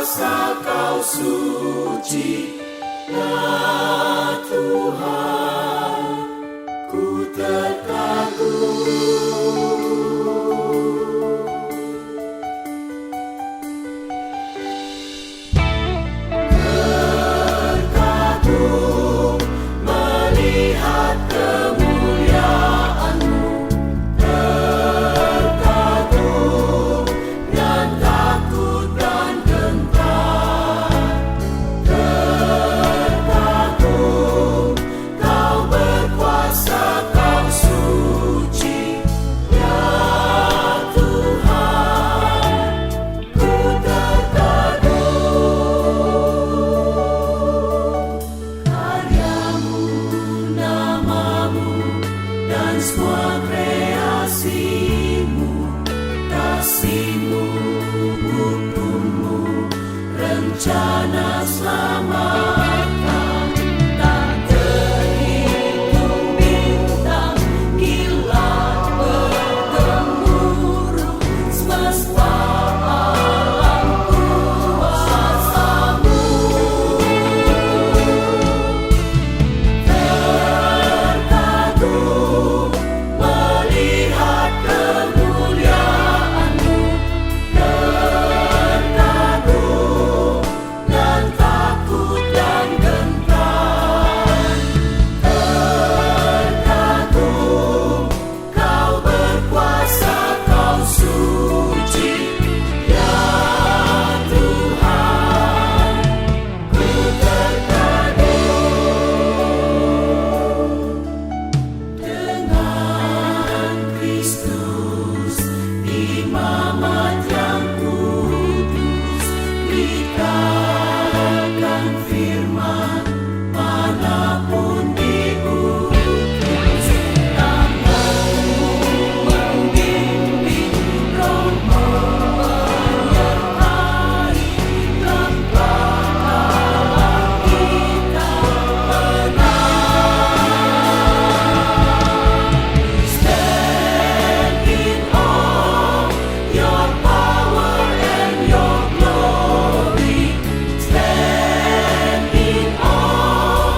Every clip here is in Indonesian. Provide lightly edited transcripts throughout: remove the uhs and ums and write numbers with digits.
berkuasa, Kau suci, ya Tuhan, ku terkagum. Terkagum melihat kemuliaan-Mu, terkagum dan takut dan gentar, terkagum Kau berkuasa, Kau suci, ya Tuhan, ku terkagum. Karya-Mu, nama-Mu, dan semua kreasi-Mu, kasih-Mu, hukum-Mu, rencana selamatkan. Tak terhitung bintang, kilat bergemuruh, semesta alam kuasa-Mu. Terkagum melihat kemuliaan-Mu, terkagum dan takut dan gentar, terkagum Kau berkuasa, Kau suci, ya Tuhan, ku terkagum. Dengan Kristus, imamat yang kudus, beritakan firman manapun diutus. Tangan-Mu membimbing, Roh-Mu menyertai, langkah-langkah kita menang. Stand in awe, Your power and Your glory. Stand in awe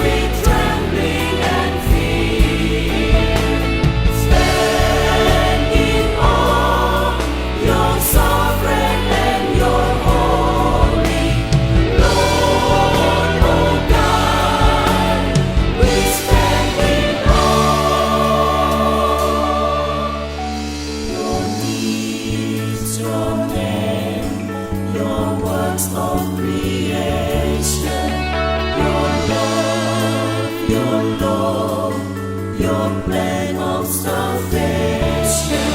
with trembling and fear. Stand in awe, You're sovereign and You're holy. Lord, oh God, we stand in awe. Your deeds, Your name, Your works of creation, Your love, Your law, Your plan of salvation.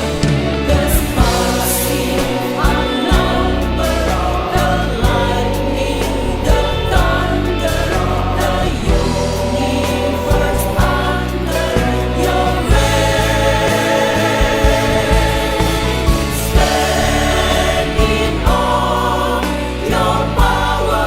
The stars sing unnumbered, the lightning, the thunder, the universe under Your reign. Stand in awe, Your power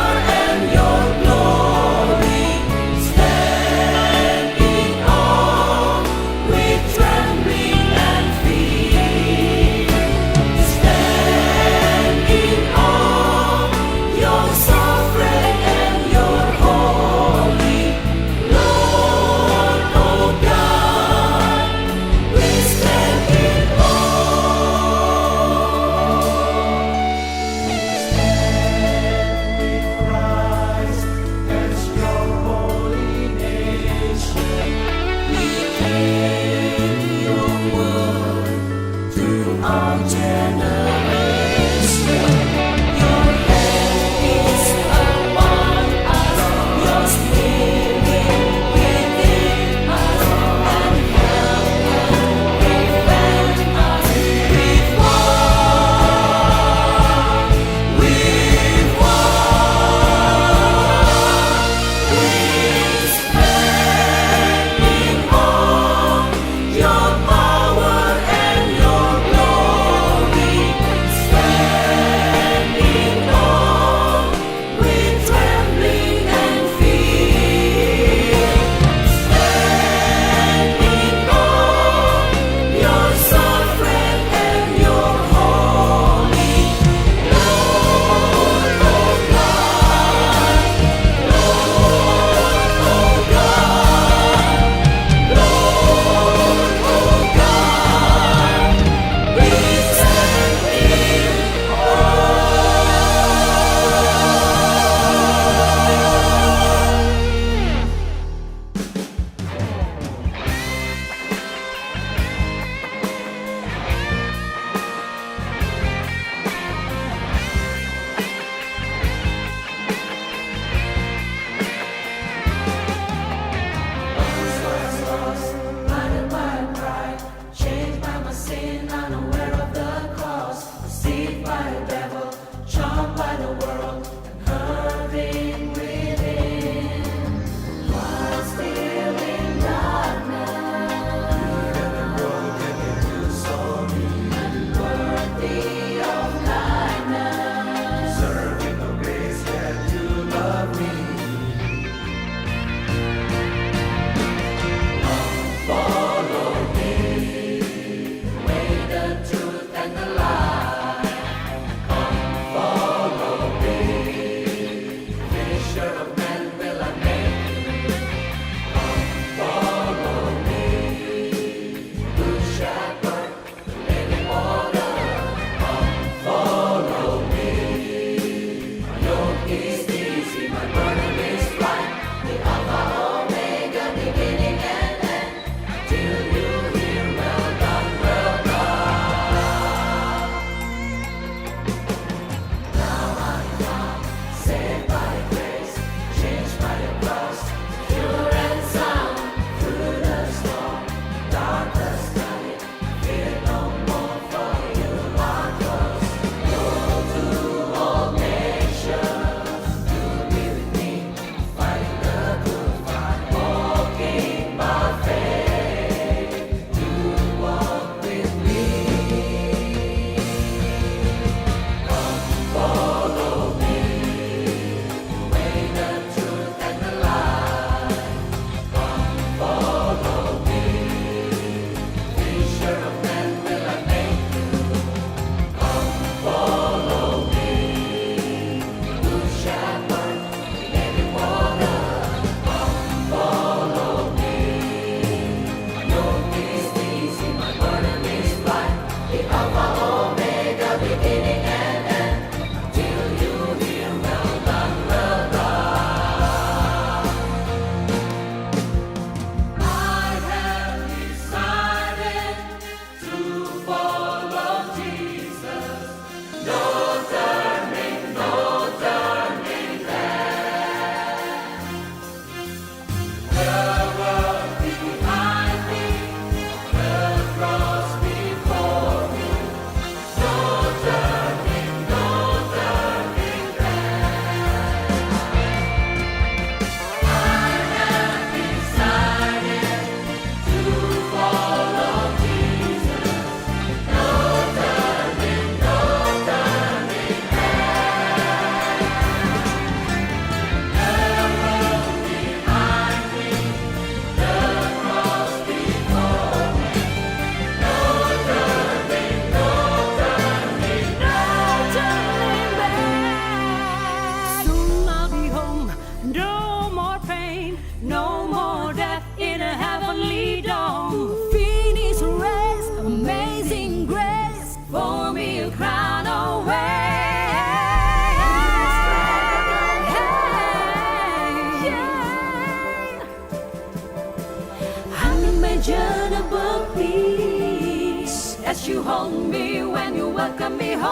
yes, you hold me when you welcome me home.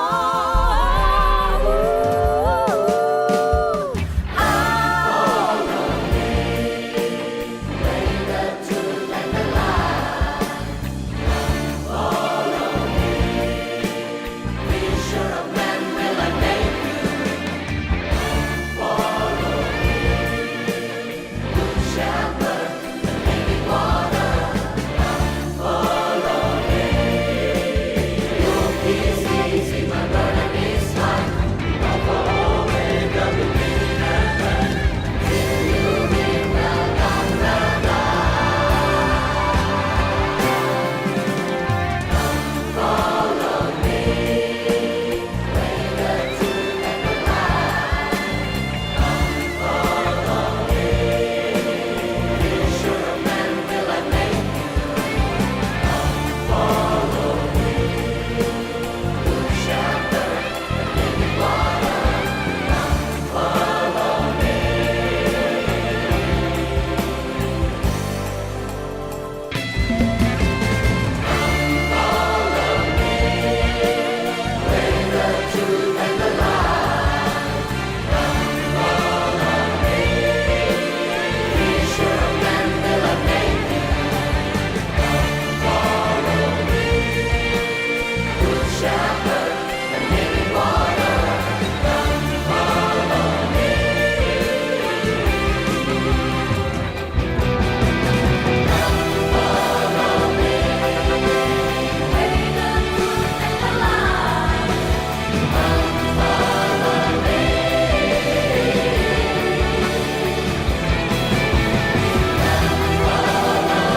Follow me, way the truth and the light. Follow me, be sure of when will I make you. Follow me, good shepherd, the living water. Follow me, your peace easy, my burden is light. Alpha, Omega, beginning and end. Till you ring the Lamb. Follow me, way the truth and the light. Follow me, be sure of when will I make you. Follow me, good shepherd, the living water. Follow me. Follow me, way the truth and the light. Follow me, be sure when will I make you. Follow me, good shepherd, the living water. Follow me. Follow me, way the truth and the light. Follow me. Follow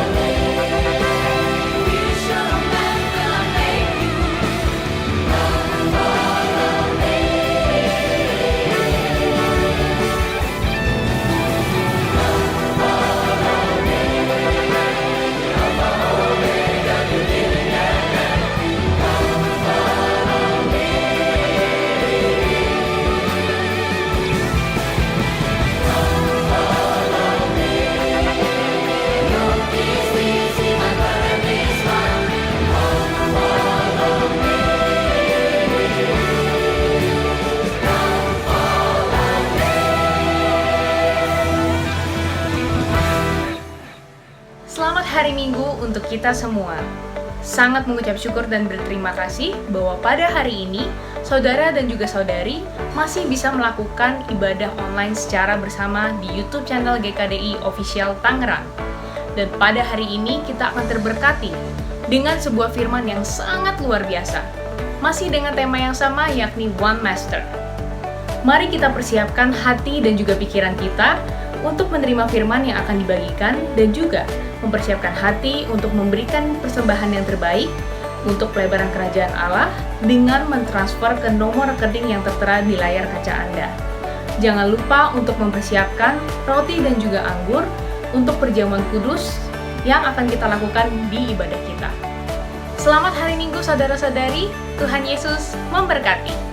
me, be sure when will I make you. Follow me. Follow me, Alpha, Omega, beginning and end. Follow me. Follow me, your peace easy, my burden is light. Follow me. Selamat hari Minggu untuk kita semua. Sangat mengucap syukur dan berterima kasih bahwa pada hari ini, saudara dan juga saudari masih bisa melakukan ibadah online secara bersama di YouTube channel GKDI Official Tangerang. Dan pada hari ini kita akan terberkati dengan sebuah firman yang sangat luar biasa. Masih dengan tema yang sama, yakni One Master. Mari kita persiapkan hati dan juga pikiran kita untuk menerima firman yang akan dibagikan dan juga mempersiapkan hati untuk memberikan persembahan yang terbaik untuk pelebaran kerajaan Allah dengan mentransfer ke nomor rekening yang tertera di layar kaca Anda. Jangan lupa untuk mempersiapkan roti dan juga anggur untuk perjamuan kudus yang akan kita lakukan di ibadah kita. Selamat hari Minggu saudara-saudari, Tuhan Yesus memberkati.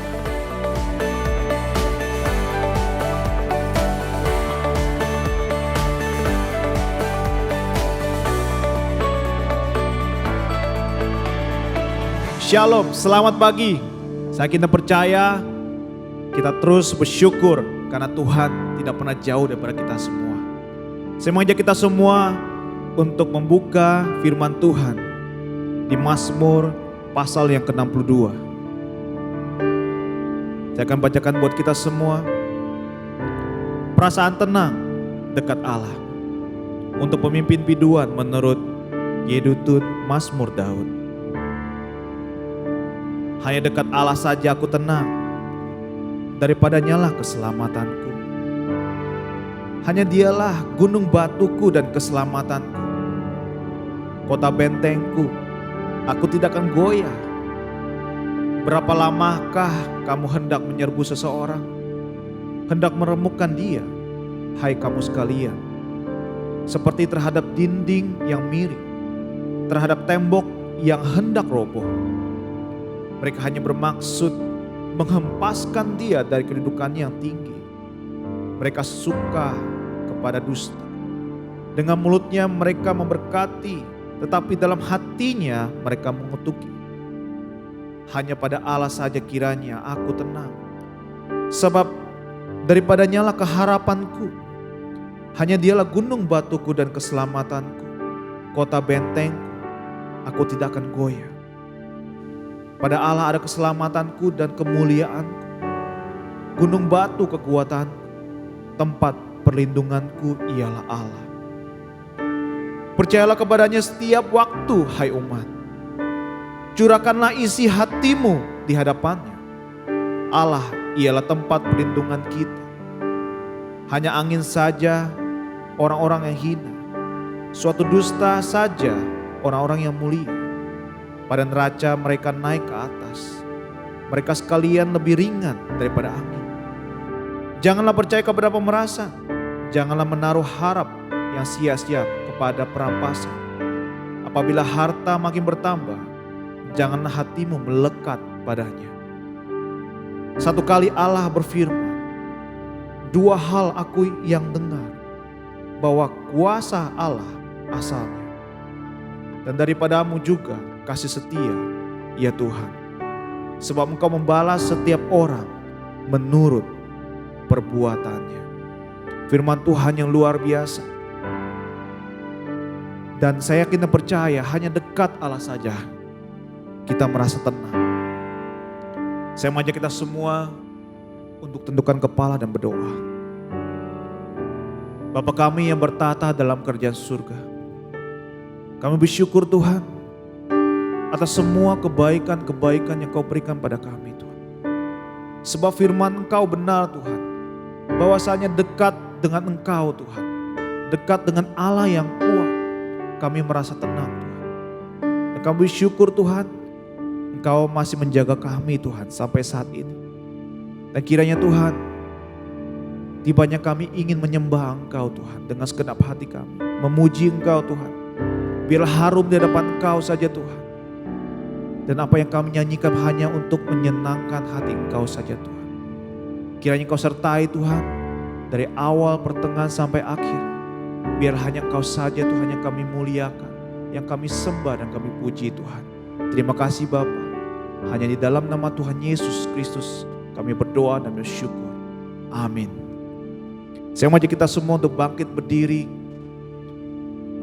Shalom, selamat pagi. Kita percaya kita terus bersyukur karena Tuhan tidak pernah jauh daripada kita semua. Saya mengajak kita semua untuk membuka firman Tuhan di Mazmur pasal yang ke-62. Saya akan bacakan buat kita semua. Perasaan tenang dekat Allah untuk pemimpin biduan menurut Yedutun Mazmur Daud. Hanya dekat Allah saja aku tenang, daripadanya lah keselamatanku. Hanya dialah gunung batuku dan keselamatanku. Kota bentengku, aku tidak akan goyah. Berapa lamakah kamu hendak menyerbu seseorang? Hendak meremukkan dia, hai kamu sekalian. Seperti terhadap dinding yang miring, terhadap tembok yang hendak roboh. Mereka hanya bermaksud menghempaskan dia dari kedudukannya yang tinggi. Mereka suka kepada dusta. Dengan mulutnya mereka memberkati, tetapi dalam hatinya mereka mengutuki. hanya pada Allah saja kiranya aku tenang. Sebab daripadanya lah keharapanku. Hanya dialah gunung batuku dan keselamatanku. Kota bentengku, aku tidak akan goyah. Pada Allah ada keselamatanku dan kemuliaanku. Gunung batu kekuatanku, tempat perlindunganku ialah Allah. Percayalah kepadanya setiap waktu, hai umat. Curahkanlah isi hatimu di hadapannya. Allah ialah tempat perlindungan kita. Hanya angin saja orang-orang yang hina. Suatu dusta saja orang-orang yang mulia. Pada neraca mereka naik ke atas. Mereka sekalian lebih ringan daripada angin. Janganlah percaya kepada pemerasan. Janganlah menaruh harap yang sia-sia kepada perampasan. Apabila harta makin bertambah, janganlah hatimu melekat padanya. Satu kali Allah berfirman, dua hal aku yang dengar, bahwa kuasa Allah asalnya, dan daripadamu juga kasih setia, ya Tuhan. Sebab Engkau membalas setiap orang menurut perbuatannya. Firman Tuhan yang luar biasa. Dan saya yakin dan percaya hanya dekat Allah saja kita merasa tenang. Saya mengajak kita semua untuk tundukkan kepala dan berdoa. Bapa kami yang bertata dalam kerajaan surga, kami bersyukur Tuhan atas semua kebaikan-kebaikan yang Kau berikan pada kami Tuhan. Sebab firman Engkau benar Tuhan, bahwasanya dekat dengan Engkau Tuhan, dekat dengan Allah yang kuat, kami merasa tenang Tuhan. Dan kami bersyukur Tuhan, Engkau masih menjaga kami Tuhan sampai saat ini. Dan kiranya Tuhan, tibanya kami ingin menyembah Engkau Tuhan dengan segenap hati kami, memuji Engkau Tuhan. Biarlah harum di hadapan Engkau saja Tuhan. Dan apa yang kami nyanyikan hanya untuk menyenangkan hati Engkau saja Tuhan. Kiranya Engkau sertai Tuhan dari awal pertengahan sampai akhir. Biar hanya Engkau saja Tuhan yang kami muliakan, yang kami sembah dan kami puji Tuhan. Terima kasih Bapa. Hanya di dalam nama Tuhan Yesus Kristus kami berdoa dan bersyukur. Amin. Saya mengajak kita semua untuk bangkit berdiri.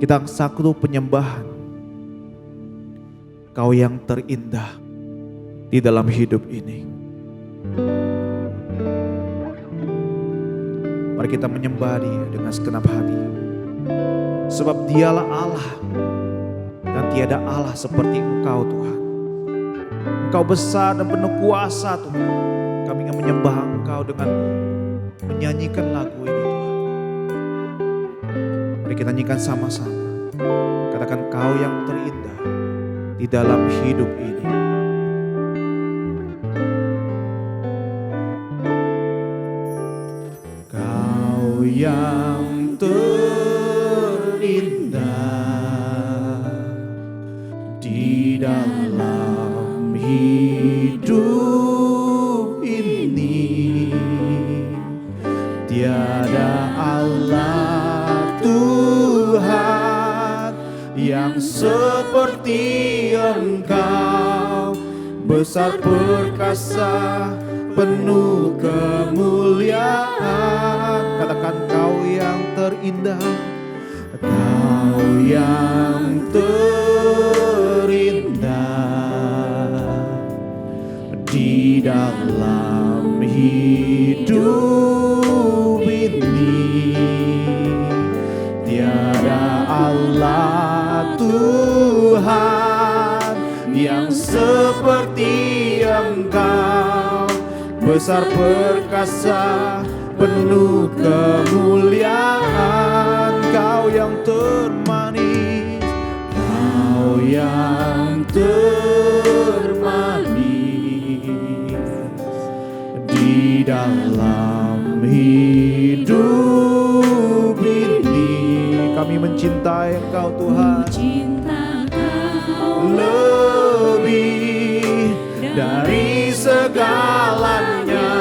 Kita satu penyembahan. Kau yang terindah di dalam hidup ini. Mari kita menyembah Dia dengan segenap hati. Sebab Dialah Allah dan tiada Allah seperti Engkau Tuhan. Engkau besar dan penuh kuasa Tuhan. Kami ingin menyembah Engkau dengan menyanyikan lagu ini Tuhan. Mari kita nyanyikan sama-sama. Katakan Kau yang terindah di dalam hidup ini. Kau yang terindah di dalam hidup ini. Tiada Allah Tuhan yang seperti Engkau, besar perkasa penuh kemuliaan. Katakan Kau yang terindah, Kau yang terindah di dalam hidup ini. Tiada Allah Tuhan yang seperti Engkau, besar perkasa penuh kemuliaan. Kau yang termanis, Kau yang termanis di dalam hidup ini. Kami mencintai Engkau Tuhan, lebih dari segalanya.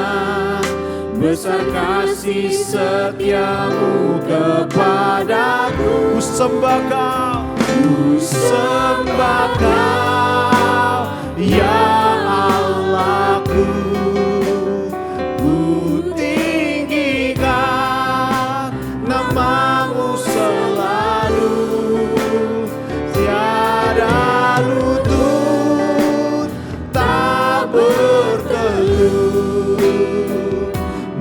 Besar kasih setiamu kepadaku. Ku sembah Kau, ku sembah Kau, ya Allahku, ku tinggikan namamu selalu, tiada lutut tak bertelut,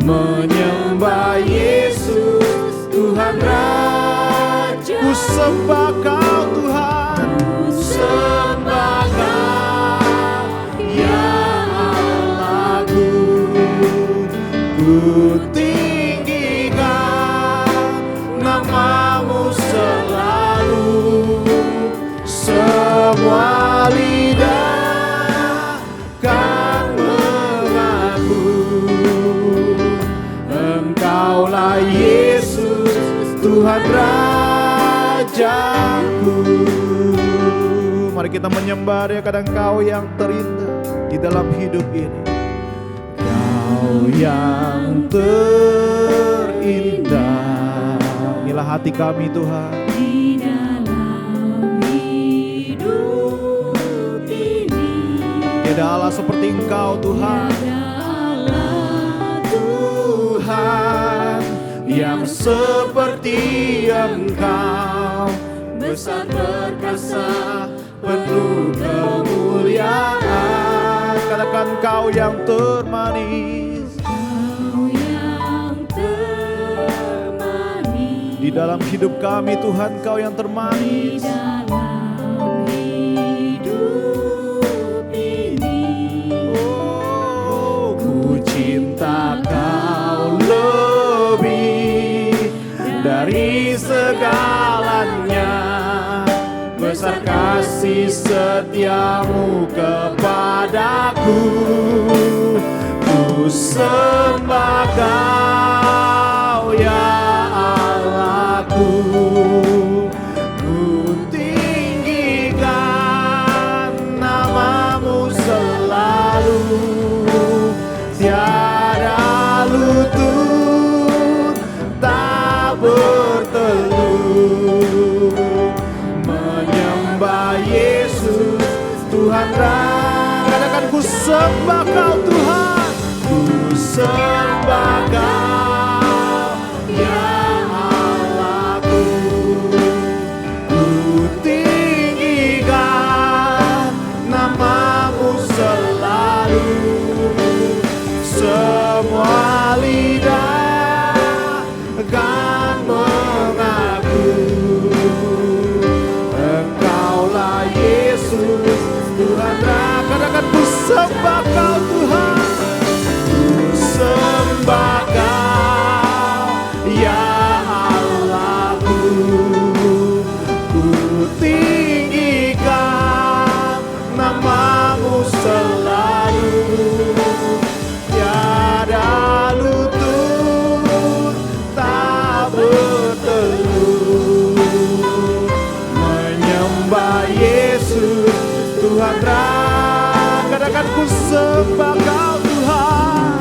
menyembah Yesus Tuhan Raja. Ku sembah Kau Tuhan, ku sembah Kau ya Allahku, ku tinggikan namamu selalu, semua lidah kan mengaku Engkaulah Yesus Tuhan Rajaku. Mari kita menyembah Dia, kadang Kau yang terindah di dalam hidup ini. Kau yang terindah, inilah hati kami Tuhan. Di dalam hidup ini, Tiada Allah seperti Engkau Tuhan. Tuhan yang seperti Engkau, besar perkasa, penuh kemuliaan. Katakan Kau yang termanis, Kau yang termanis. di dalam hidup kami Tuhan, Kau yang Di termanis. dalam hidup ini, Oh, ku cinta Kau lebih dari segalanya, besar kasih setiamu kepadaku. Ku sembah Kau ya Allahku, ku tinggikan namamu selalu, tiada lutut tak bertelut, menyembah Yesus Tuhan Raja. Katakan ku sembah Kau Tuhan, ku sembah Kau ya Allahku, ku tinggikan namamu selalu, semua lidah kan mengaku Engkaulah Yesus Tuhan Raja. Katakan ku sembah Kau Tuhan, ku sembah Kau ya Allahku, ku tinggikan namamu selalu, tiada lutut tak bertelut, menyembah Yesus Tuhan Raja. Katakan ku sembah Kau Tuhan,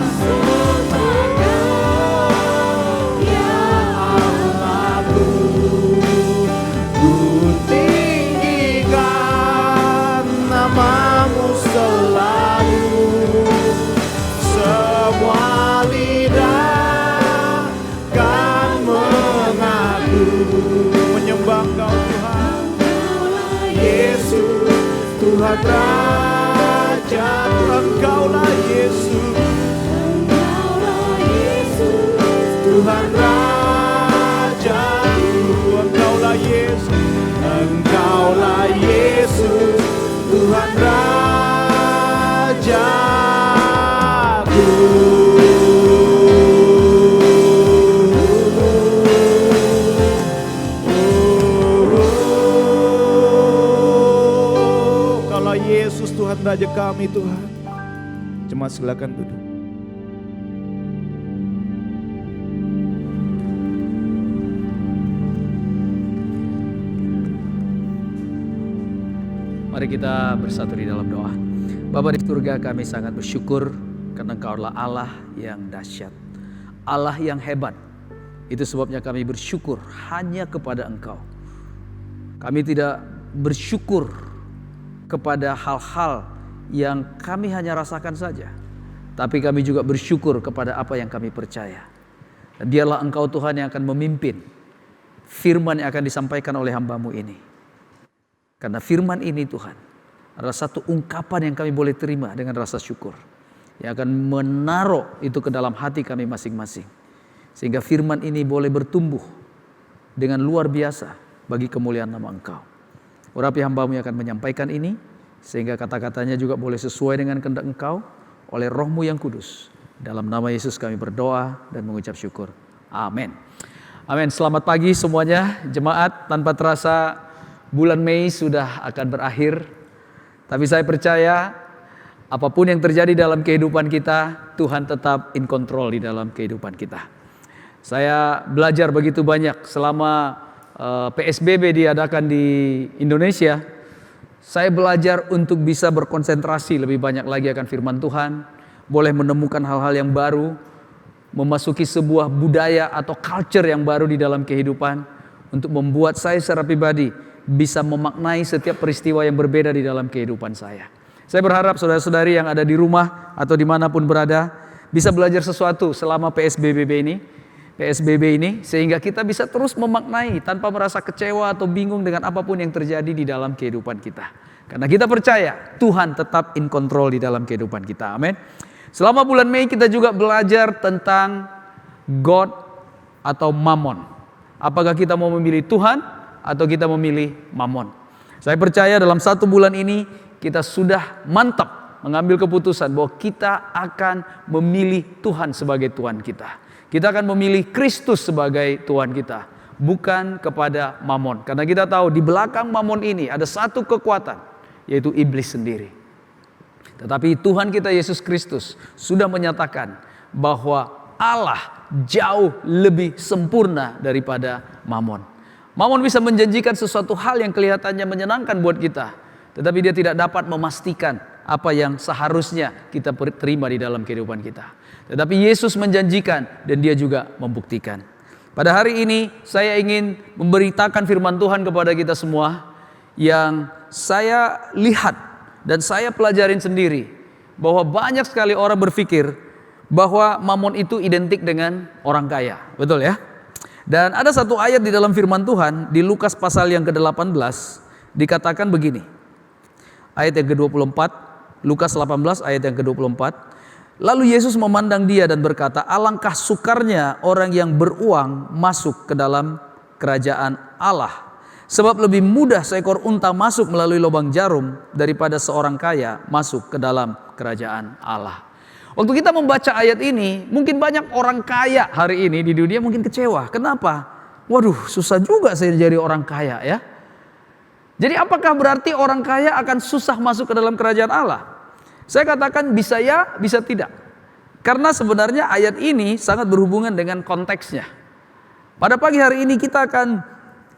ya Allahku, ku tinggikan namamu selalu, semua lidah kan mengaku menyembah Kau Tuhan, Yesus Tuhan Raja. Engkaulah Yesus, Engkaulah Yesus Tuhan Raja. Engkaulah Yesus, Engkaulah Yesus Tuhan Rajaku. Engkaulah Yesus Tuhan Raja kami Tuhan. Jemaat silakan duduk. Mari kita bersatu di dalam doa. Bapa di surga, kami sangat bersyukur karena Engkau adalah Allah yang dahsyat, Allah yang hebat. Itu sebabnya kami bersyukur hanya kepada Engkau. Kami tidak bersyukur kepada hal-hal yang kami hanya rasakan saja, tapi kami juga bersyukur kepada apa yang kami percaya. Dan biarlah Engkau Tuhan yang akan memimpin firman yang akan disampaikan oleh hamba-Mu ini. Karena firman ini Tuhan adalah satu ungkapan yang kami boleh terima dengan rasa syukur, yang akan menaruh itu ke dalam hati kami masing-masing. Sehingga firman ini boleh bertumbuh dengan luar biasa bagi kemuliaan nama Engkau. Urapi hamba-Mu yang akan menyampaikan ini, sehingga kata-katanya juga boleh sesuai dengan kehendak Engkau oleh Roh-Mu yang kudus. Dalam nama Yesus kami berdoa dan mengucap syukur. Amin. Amin. Selamat pagi semuanya, jemaat. Tanpa terasa bulan Mei sudah akan berakhir. Tapi saya percaya apapun yang terjadi dalam kehidupan kita, Tuhan tetap in control di dalam kehidupan kita. Saya belajar begitu banyak selama PSBB diadakan di Indonesia. Saya belajar untuk bisa berkonsentrasi lebih banyak lagi akan firman Tuhan, boleh menemukan hal-hal yang baru, memasuki sebuah budaya atau culture yang baru di dalam kehidupan, untuk membuat saya secara pribadi bisa memaknai setiap peristiwa yang berbeda di dalam kehidupan saya. Saya berharap saudara-saudari yang ada di rumah atau dimanapun berada bisa belajar sesuatu selama PSBB ini, sehingga kita bisa terus memaknai tanpa merasa kecewa atau bingung dengan apapun yang terjadi di dalam kehidupan kita. Karena kita percaya Tuhan tetap in control di dalam kehidupan kita. Amin. Selama bulan Mei kita juga belajar tentang God atau Mammon. Apakah kita mau memilih Tuhan atau kita memilih Mammon? Saya percaya dalam 1 bulan ini kita sudah mantap mengambil keputusan bahwa kita akan memilih Tuhan sebagai Tuhan kita. Kita akan memilih Kristus sebagai Tuhan kita, bukan kepada Mammon. Karena kita tahu di belakang Mammon ini ada satu kekuatan, yaitu iblis sendiri. Tetapi Tuhan kita Yesus Kristus sudah menyatakan bahwa Allah jauh lebih sempurna daripada Mammon. Mammon bisa menjanjikan sesuatu hal yang kelihatannya menyenangkan buat kita, tetapi dia tidak dapat memastikan apa yang seharusnya kita terima di dalam kehidupan kita. Tetapi Yesus menjanjikan dan dia juga membuktikan. Pada hari ini saya ingin memberitakan firman Tuhan kepada kita semua yang saya lihat dan saya pelajarin sendiri, bahwa banyak sekali orang berpikir bahwa Mammon itu identik dengan orang kaya. Betul ya? Dan ada satu ayat di dalam firman Tuhan di Lukas pasal yang ke-18 dikatakan begini. Ayat yang ke-24, Lukas 18 ayat yang ke-24. Lalu Yesus memandang dia dan berkata, alangkah sukarnya orang yang beruang masuk ke dalam kerajaan Allah. Sebab lebih mudah seekor unta masuk melalui lubang jarum daripada seorang kaya masuk ke dalam kerajaan Allah. Waktu kita membaca ayat ini, mungkin banyak orang kaya hari ini di dunia mungkin kecewa. Kenapa? Waduh, susah juga saya jadi orang kaya ya. Jadi apakah berarti orang kaya akan susah masuk ke dalam kerajaan Allah? Saya katakan bisa ya, bisa tidak. Karena sebenarnya ayat ini sangat berhubungan dengan konteksnya. Pada pagi hari ini kita akan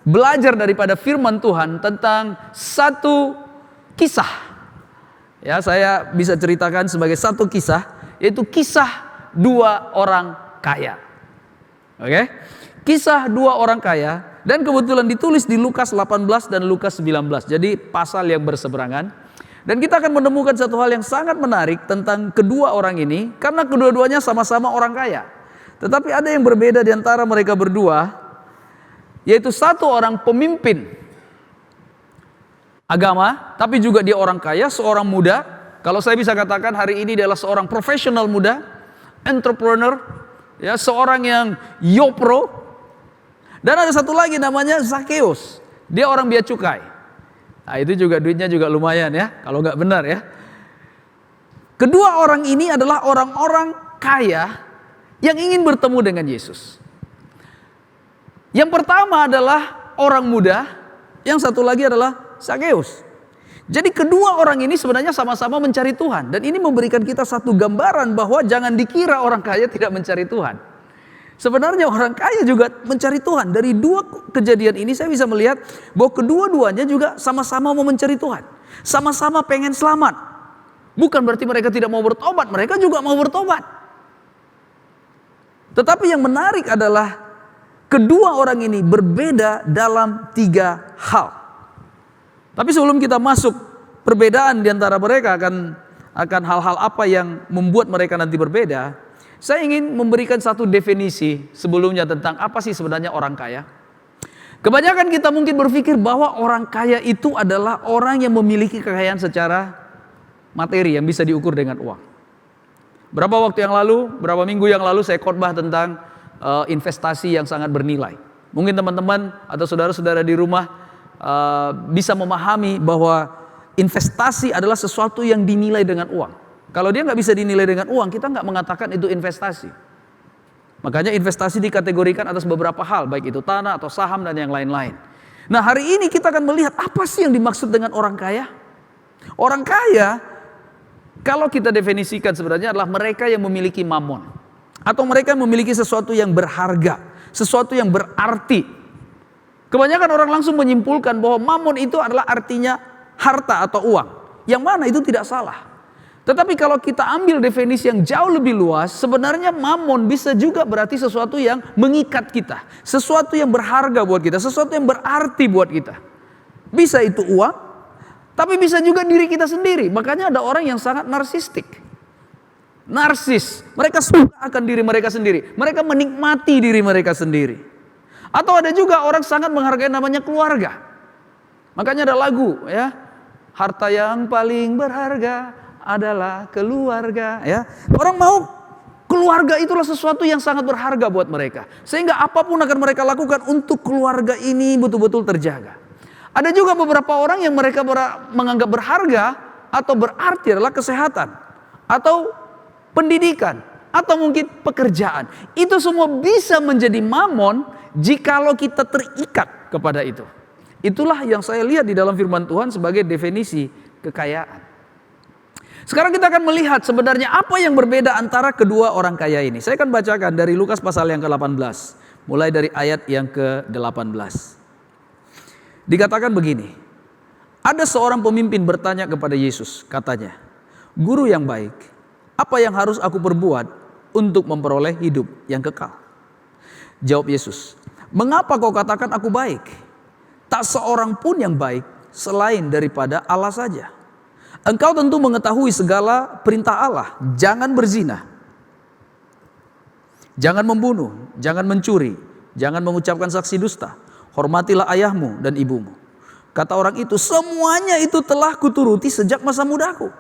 belajar daripada firman Tuhan tentang satu kisah. Ya, saya bisa ceritakan sebagai satu kisah, yaitu kisah 2 orang kaya. Oke? Kisah 2 orang kaya, dan kebetulan ditulis di Lukas 18 dan Lukas 19. Jadi pasal yang berseberangan. Dan kita akan menemukan satu hal yang sangat menarik tentang kedua orang ini, karena kedua-duanya sama-sama orang kaya. Tetapi ada yang berbeda di antara mereka berdua, yaitu satu orang pemimpin agama, tapi juga dia orang kaya, seorang muda. Kalau saya bisa katakan hari ini adalah seorang profesional muda, entrepreneur, ya, seorang yang yopro. Dan ada satu lagi namanya Zakheus, dia orang bea cukai. Nah, itu juga duitnya juga lumayan ya, kalau nggak benar ya. Kedua orang ini adalah orang-orang kaya yang ingin bertemu dengan Yesus. Yang pertama adalah orang muda, yang satu lagi adalah Zakheus. Jadi kedua orang ini sebenarnya sama-sama mencari Tuhan. Dan ini memberikan kita satu gambaran bahwa jangan dikira orang kaya tidak mencari Tuhan. Sebenarnya orang kaya juga mencari Tuhan. Dari 2 kejadian ini saya bisa melihat bahwa kedua-duanya juga sama-sama mau mencari Tuhan. Sama-sama pengen selamat. Bukan berarti mereka tidak mau bertobat, mereka juga mau bertobat. Tetapi yang menarik adalah kedua orang ini berbeda dalam 3 hal. Tapi sebelum kita masuk perbedaan di antara mereka akan hal-hal apa yang membuat mereka nanti berbeda, saya ingin memberikan satu definisi sebelumnya tentang apa sih sebenarnya orang kaya. Kebanyakan kita mungkin berpikir bahwa orang kaya itu adalah orang yang memiliki kekayaan secara materi yang bisa diukur dengan uang. Berapa waktu yang lalu, berapa minggu yang lalu saya khotbah tentang investasi yang sangat bernilai. Mungkin teman-teman atau saudara-saudara di rumah bisa memahami bahwa investasi adalah sesuatu yang dinilai dengan uang. Kalau dia nggak bisa dinilai dengan uang, kita nggak mengatakan itu investasi. Makanya investasi dikategorikan atas beberapa hal, baik itu tanah atau saham dan yang lain-lain. Nah, hari ini kita akan melihat apa sih yang dimaksud dengan orang kaya. Orang kaya, kalau kita definisikan sebenarnya adalah mereka yang memiliki mamon. Atau mereka yang memiliki sesuatu yang berharga, sesuatu yang berarti. Kebanyakan orang langsung menyimpulkan bahwa mamon itu adalah artinya harta atau uang. Yang mana itu tidak salah. Tetapi kalau kita ambil definisi yang jauh lebih luas, sebenarnya mamon bisa juga berarti sesuatu yang mengikat kita. Sesuatu yang berharga buat kita, sesuatu yang berarti buat kita. Bisa itu uang, tapi bisa juga diri kita sendiri. Makanya ada orang yang sangat narsistik. Narsis, mereka suka akan diri mereka sendiri. Mereka menikmati diri mereka sendiri. Atau ada juga orang sangat menghargai namanya keluarga. Makanya ada lagu ya, harta yang paling berharga adalah keluarga ya. Orang mau keluarga itulah sesuatu yang sangat berharga buat mereka. Sehingga apapun akan mereka lakukan untuk keluarga ini betul-betul terjaga. Ada juga beberapa orang yang mereka menganggap berharga atau berarti adalah kesehatan atau pendidikan atau mungkin pekerjaan. Itu semua bisa menjadi mamon jikalau kita terikat kepada itu. Itulah yang saya lihat di dalam firman Tuhan sebagai definisi kekayaan. Sekarang kita akan melihat sebenarnya apa yang berbeda antara kedua orang kaya ini. Saya akan bacakan dari Lukas pasal yang ke-18. Mulai dari ayat yang ke-18. Dikatakan begini. Ada seorang pemimpin bertanya kepada Yesus. Katanya, "Guru yang baik, apa yang harus aku perbuat untuk memperoleh hidup yang kekal?" Jawab Yesus, "Mengapa kau katakan aku baik? Tak seorang pun yang baik selain daripada Allah saja. Engkau tentu mengetahui segala perintah Allah. Jangan berzina, jangan membunuh, jangan mencuri, jangan mengucapkan saksi dusta. Hormatilah ayahmu dan ibumu." Kata orang itu, "Semuanya itu telah kuturuti sejak masa mudaku."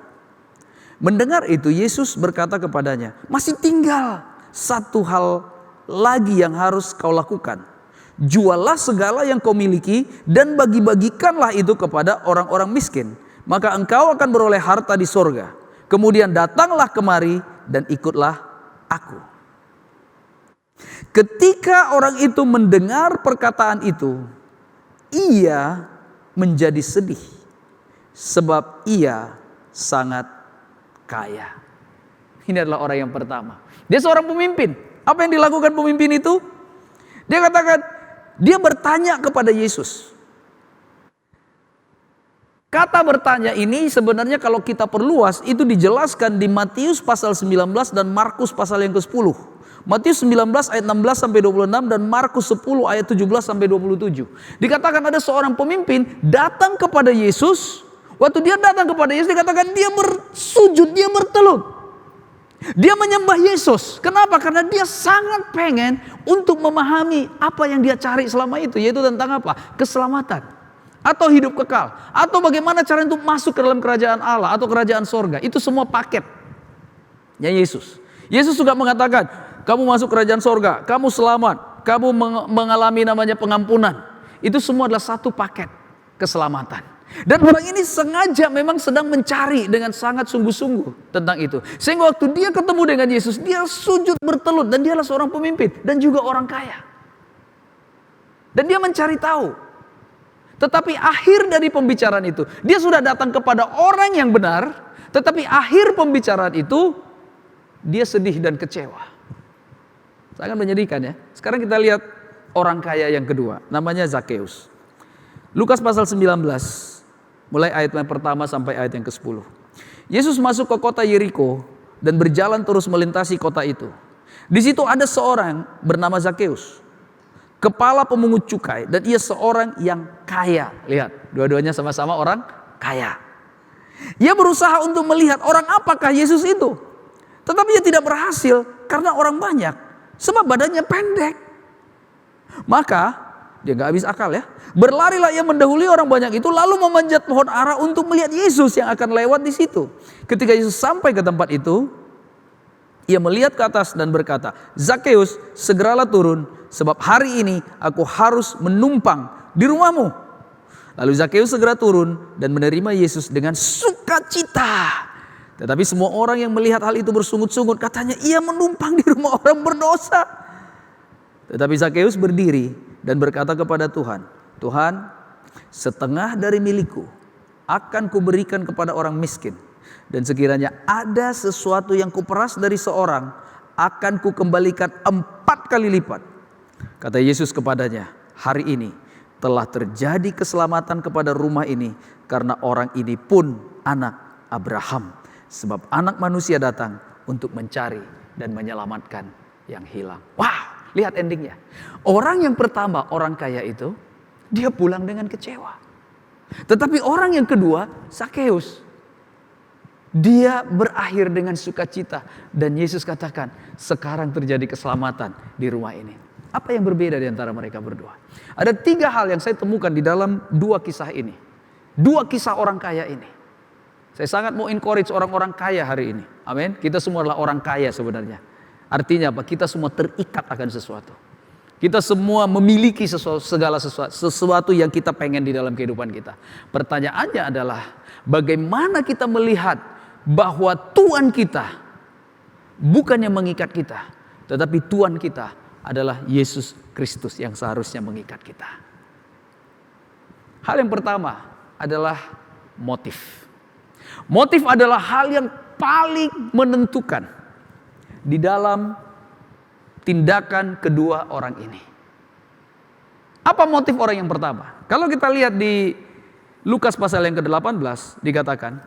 Mendengar itu Yesus berkata kepadanya, "Masih tinggal satu hal lagi yang harus kau lakukan. Juallah segala yang kau miliki dan bagi-bagikanlah itu kepada orang-orang miskin. Maka engkau akan beroleh harta di sorga. Kemudian datanglah kemari dan ikutlah aku." Ketika orang itu mendengar perkataan itu, ia menjadi sedih sebab ia sangat kaya. Ini adalah orang yang pertama. Dia seorang pemimpin. Apa yang dilakukan pemimpin itu? Dia katakan, dia bertanya kepada Yesus. Kata bertanya ini sebenarnya kalau kita perluas itu dijelaskan di Matius pasal 19 dan Markus pasal yang ke-10. Matius 19 ayat 16 sampai 26 dan Markus 10 ayat 17 sampai 27. Dikatakan ada seorang pemimpin datang kepada Yesus. Waktu dia datang kepada Yesus dikatakan dia bersujud, dia bertelut. Dia menyembah Yesus. Kenapa? Karena dia sangat pengen untuk memahami apa yang dia cari selama itu, yaitu tentang apa? Keselamatan. Atau hidup kekal, atau bagaimana cara untuk masuk ke dalam kerajaan Allah atau kerajaan sorga. Itu semua paketnya Yesus. Yesus juga mengatakan, kamu masuk kerajaan sorga, kamu selamat, kamu mengalami namanya pengampunan. Itu semua adalah satu paket keselamatan. Dan orang ini sengaja memang sedang mencari dengan sangat sungguh-sungguh tentang itu. Sehingga waktu dia ketemu dengan Yesus, dia sujud bertelut dan dia adalah seorang pemimpin dan juga orang kaya. Dan dia mencari tahu. Tetapi akhir dari pembicaraan itu, dia sudah datang kepada orang yang benar, tetapi akhir pembicaraan itu, dia sedih dan kecewa. Sangat menyedihkan ya. Sekarang kita lihat orang kaya yang kedua, namanya Zakeus. Lukas pasal 19, mulai ayat yang pertama sampai ayat yang ke-10. Yesus masuk ke kota Yeriko dan berjalan terus melintasi kota itu. Di situ ada seorang bernama Zakeus, kepala pemungut cukai, dan ia seorang yang kaya. Lihat, dua-duanya sama-sama orang kaya. Ia berusaha untuk melihat orang apakah Yesus itu. Tetapi ia tidak berhasil karena orang banyak. Sebab badannya pendek. Maka dia gak habis akal ya. Berlarilah ia mendahului orang banyak itu lalu memanjat pohon ara untuk melihat Yesus yang akan lewat di situ. Ketika Yesus sampai ke tempat itu, ia melihat ke atas dan berkata, "Zakeus, segeralah turun, sebab hari ini aku harus menumpang di rumahmu." Lalu Zakeus segera turun dan menerima Yesus dengan sukacita. Tetapi semua orang yang melihat hal itu bersungut-sungut, katanya ia menumpang di rumah orang berdosa. Tetapi Zakeus berdiri dan berkata kepada Tuhan, "Tuhan, setengah dari milikku akan kuberikan kepada orang miskin. Dan sekiranya ada sesuatu yang kuperas dari seorang, akan kukembalikan 4 kali lipat." Kata Yesus kepadanya, "Hari ini telah terjadi keselamatan kepada rumah ini, karena orang ini pun anak Abraham. Sebab anak manusia datang untuk mencari dan menyelamatkan yang hilang." Wow, lihat endingnya. Orang yang pertama, orang kaya itu, dia pulang dengan kecewa. Tetapi orang yang kedua, Zakeus, dia berakhir dengan sukacita. Dan Yesus katakan, sekarang terjadi keselamatan di rumah ini. Apa yang berbeda di antara mereka berdua? Ada 3 hal yang saya temukan di dalam 2 kisah ini. 2 kisah orang kaya ini. Saya sangat mau encourage orang-orang kaya hari ini. Amin. Kita semua adalah orang kaya sebenarnya. Artinya apa? Kita semua terikat akan sesuatu. Kita semua memiliki sesuatu yang kita pengen di dalam kehidupan kita. Pertanyaannya adalah, bagaimana kita melihat bahwa Tuhan kita bukannya mengikat kita, tetapi Tuhan kita adalah Yesus Kristus yang seharusnya mengikat kita. Hal yang pertama adalah motif. Motif adalah hal yang paling menentukan di dalam tindakan kedua orang ini. Apa motif orang yang pertama? Kalau kita lihat di Lukas pasal yang ke-18 dikatakan,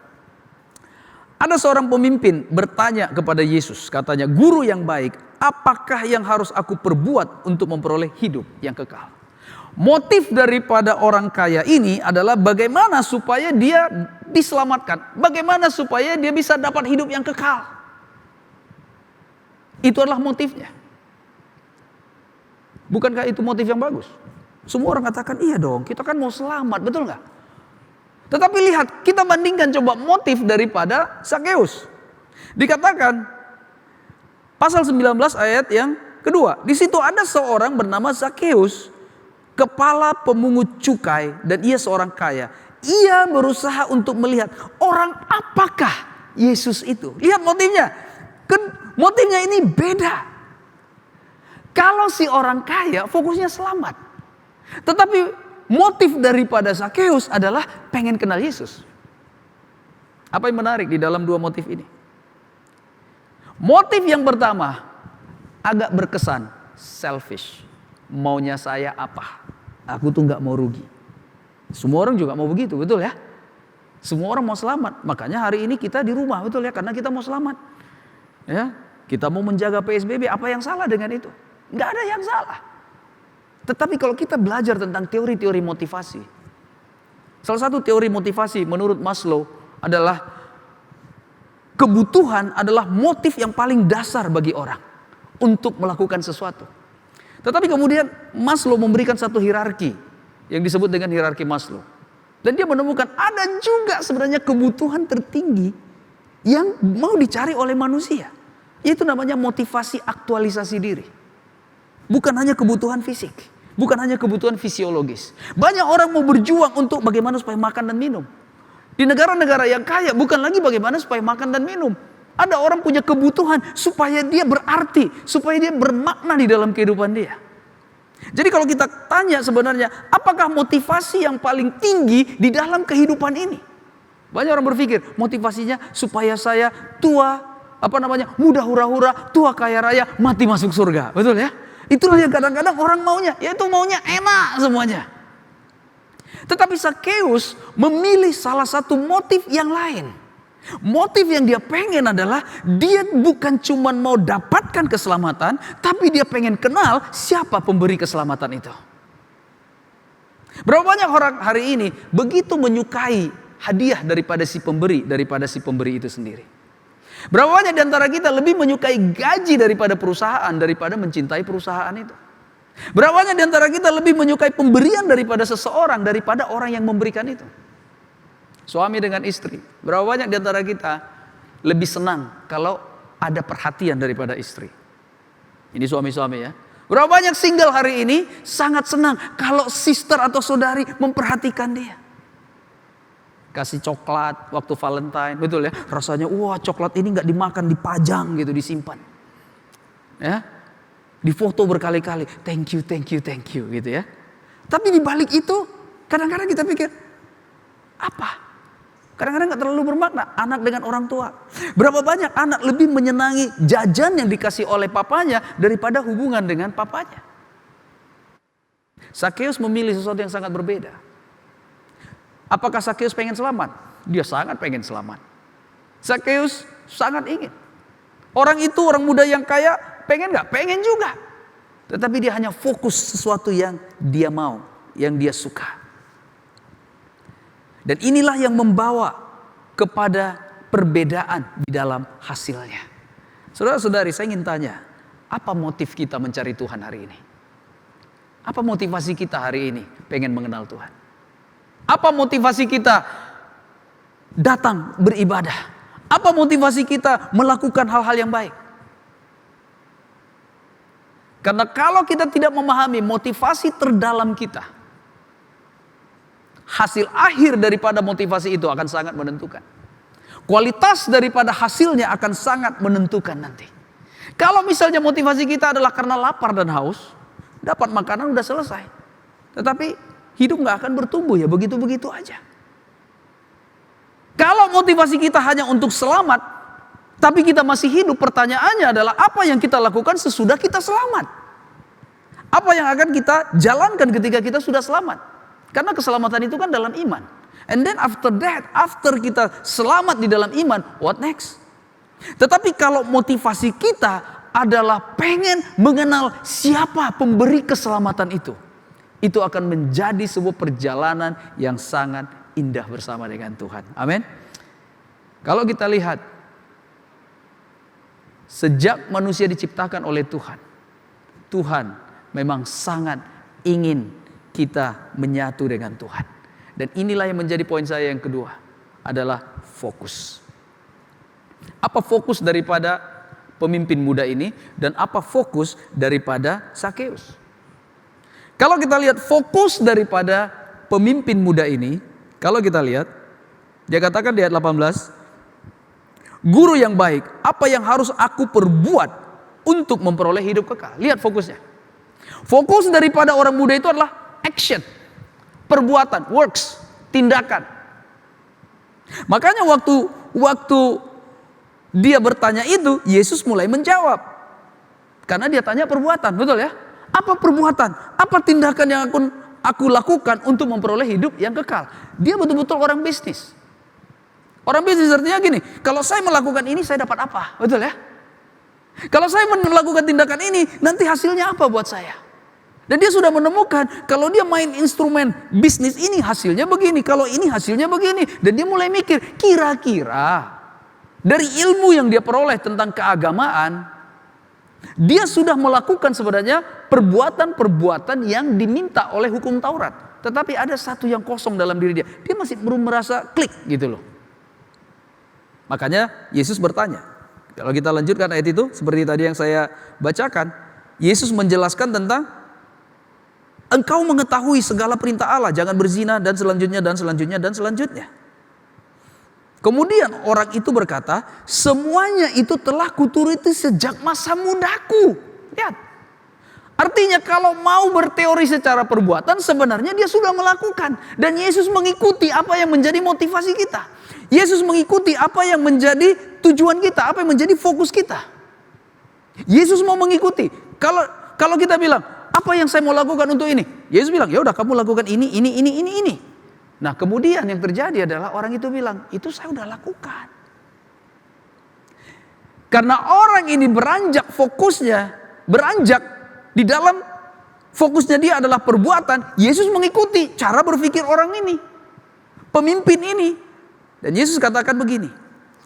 ada seorang pemimpin bertanya kepada Yesus, katanya, "Guru yang baik, apakah yang harus aku perbuat untuk memperoleh hidup yang kekal?" Motif daripada orang kaya ini adalah bagaimana supaya dia diselamatkan, bagaimana supaya dia bisa dapat hidup yang kekal. Itu adalah motifnya. Bukankah itu motif yang bagus? Semua orang katakan, iya dong, kita kan mau selamat, betul nggak? Tetapi lihat, kita bandingkan coba motif daripada Zakeus. Dikatakan, pasal 19 ayat yang kedua. Di situ ada seorang bernama Zakeus, kepala pemungut cukai, dan ia seorang kaya. Ia berusaha untuk melihat orang apakah Yesus itu. Lihat motifnya. Motifnya ini beda. Kalau si orang kaya fokusnya selamat. Tetapi motif daripada Zakeus adalah pengen kenal Yesus. Apa yang menarik di dalam 2 motif ini? Motif yang pertama agak berkesan selfish. Maunya saya apa? Aku tuh gak mau rugi. Semua orang juga mau begitu, betul ya? Semua orang mau selamat. Makanya hari ini kita di rumah, betul ya? Karena kita mau selamat. Ya, kita mau menjaga PSBB. Apa yang salah dengan itu? Gak ada yang salah. Tetapi kalau kita belajar tentang teori-teori motivasi, salah satu teori motivasi menurut Maslow adalah kebutuhan adalah motif yang paling dasar bagi orang untuk melakukan sesuatu. Tetapi kemudian Maslow memberikan satu hierarki yang disebut dengan hierarki Maslow. Dan dia menemukan ada juga sebenarnya kebutuhan tertinggi yang mau dicari oleh manusia. Yaitu namanya motivasi aktualisasi diri. Bukan hanya kebutuhan fisik. Bukan hanya kebutuhan fisiologis. Banyak orang mau berjuang untuk bagaimana supaya makan dan minum. Di negara-negara yang kaya bukan lagi bagaimana supaya makan dan minum. Ada orang punya kebutuhan supaya dia berarti. Supaya dia bermakna di dalam kehidupan dia. Jadi kalau kita tanya sebenarnya apakah motivasi yang paling tinggi di dalam kehidupan ini? Banyak orang berpikir motivasinya supaya saya tua, muda hura-hura, tua kaya raya, mati masuk surga. Betul ya? Itulah yang kadang-kadang orang maunya, yaitu maunya enak semuanya. Tetapi Zakeus memilih salah satu motif yang lain. Motif yang dia pengen adalah dia bukan cuma mau dapatkan keselamatan, tapi dia pengen kenal siapa pemberi keselamatan itu. Berapa banyak orang hari ini begitu menyukai hadiah daripada si pemberi itu sendiri. Berapa banyak di antara kita lebih menyukai gaji daripada perusahaan, daripada mencintai perusahaan itu. Berapa banyak di antara kita lebih menyukai pemberian daripada seseorang, daripada orang yang memberikan itu. Suami dengan istri, berapa banyak di antara kita lebih senang kalau ada perhatian daripada istri. Ini suami-suami ya. Berapa banyak single hari ini sangat senang kalau sister atau saudari memperhatikan dia. Kasih coklat waktu Valentine, betul ya. Rasanya wah coklat ini gak dimakan, dipajang gitu, disimpan. Ya. Difoto berkali-kali, thank you gitu ya. Tapi di balik itu kadang-kadang kita pikir apa? Kadang-kadang gak terlalu bermakna. Anak dengan orang tua, berapa banyak anak lebih menyenangi jajan yang dikasih oleh papanya daripada hubungan dengan papanya. Sakeus memilih sesuatu yang sangat berbeda. Apakah Sakeus pengen selamat? Dia sangat pengen selamat. Sakeus sangat ingin. Orang itu, orang muda yang kaya, pengen gak? Pengen juga. Tetapi dia hanya fokus sesuatu yang dia mau, yang dia suka. Dan inilah yang membawa kepada perbedaan di dalam hasilnya. Saudara-saudari, saya ingin tanya, apa motif kita mencari Tuhan hari ini? Apa motivasi kita hari ini pengen mengenal Tuhan? Apa motivasi kita datang beribadah? Apa motivasi kita melakukan hal-hal yang baik? Karena kalau kita tidak memahami motivasi terdalam kita, hasil akhir daripada motivasi itu akan sangat menentukan. Kualitas daripada hasilnya akan sangat menentukan nanti. Kalau misalnya motivasi kita adalah karena lapar dan haus, dapat makanan udah selesai. Tetapi hidup gak akan bertumbuh ya begitu-begitu aja. Kalau motivasi kita hanya untuk selamat, tapi kita masih hidup, pertanyaannya adalah apa yang kita lakukan sesudah kita selamat? Apa yang akan kita jalankan ketika kita sudah selamat? Karena keselamatan itu kan dalam iman. And then after that, after kita selamat di dalam iman, what next? Tetapi kalau motivasi kita adalah pengen mengenal siapa pemberi keselamatan itu akan menjadi sebuah perjalanan yang sangat indah bersama dengan Tuhan. Amin. Kalau kita lihat, sejak manusia diciptakan oleh Tuhan, Tuhan memang sangat ingin kita menyatu dengan Tuhan. Dan inilah yang menjadi poin saya yang kedua, adalah fokus. Apa fokus daripada pemimpin muda ini dan apa fokus daripada Sakeus? Kalau kita lihat fokus daripada pemimpin muda ini, kalau kita lihat, dia katakan di ayat 18, guru yang baik, apa yang harus aku perbuat untuk memperoleh hidup kekal? Lihat fokusnya. Fokus daripada orang muda itu adalah action, perbuatan, works, tindakan. Makanya waktu dia bertanya itu, Yesus mulai menjawab. Karena dia tanya perbuatan, betul ya? Apa perbuatan? Apa tindakan yang aku lakukan untuk memperoleh hidup yang kekal? Dia betul-betul orang bisnis. Orang bisnis artinya gini, kalau saya melakukan ini saya dapat apa? Betul ya? Kalau saya melakukan tindakan ini, nanti hasilnya apa buat saya? Dan dia sudah menemukan kalau dia main instrumen bisnis ini hasilnya begini, kalau ini hasilnya begini. Dan dia mulai mikir, kira-kira dari ilmu yang dia peroleh tentang keagamaan, dia sudah melakukan sebenarnya perbuatan-perbuatan yang diminta oleh hukum Taurat. Tetapi ada satu yang kosong dalam diri dia. Dia masih belum merasa klik gitu loh. Makanya Yesus bertanya. Kalau kita lanjutkan ayat itu, seperti tadi yang saya bacakan, Yesus menjelaskan tentang engkau mengetahui segala perintah Allah, jangan berzina dan selanjutnya dan selanjutnya dan selanjutnya. Kemudian orang itu berkata, semuanya itu telah kuturuti sejak masa mudaku. Lihat. Artinya kalau mau berteori secara perbuatan, sebenarnya dia sudah melakukan. Dan Yesus mengikuti apa yang menjadi motivasi kita. Yesus mengikuti apa yang menjadi tujuan kita, apa yang menjadi fokus kita. Yesus mau mengikuti. Kalau kita bilang, apa yang saya mau lakukan untuk ini? Yesus bilang, ya udah kamu lakukan ini. Nah kemudian yang terjadi adalah orang itu bilang, itu saya udah lakukan. Karena orang ini beranjak fokusnya, beranjak di dalam fokusnya dia adalah perbuatan. Yesus mengikuti cara berpikir orang ini, pemimpin ini. Dan Yesus katakan begini.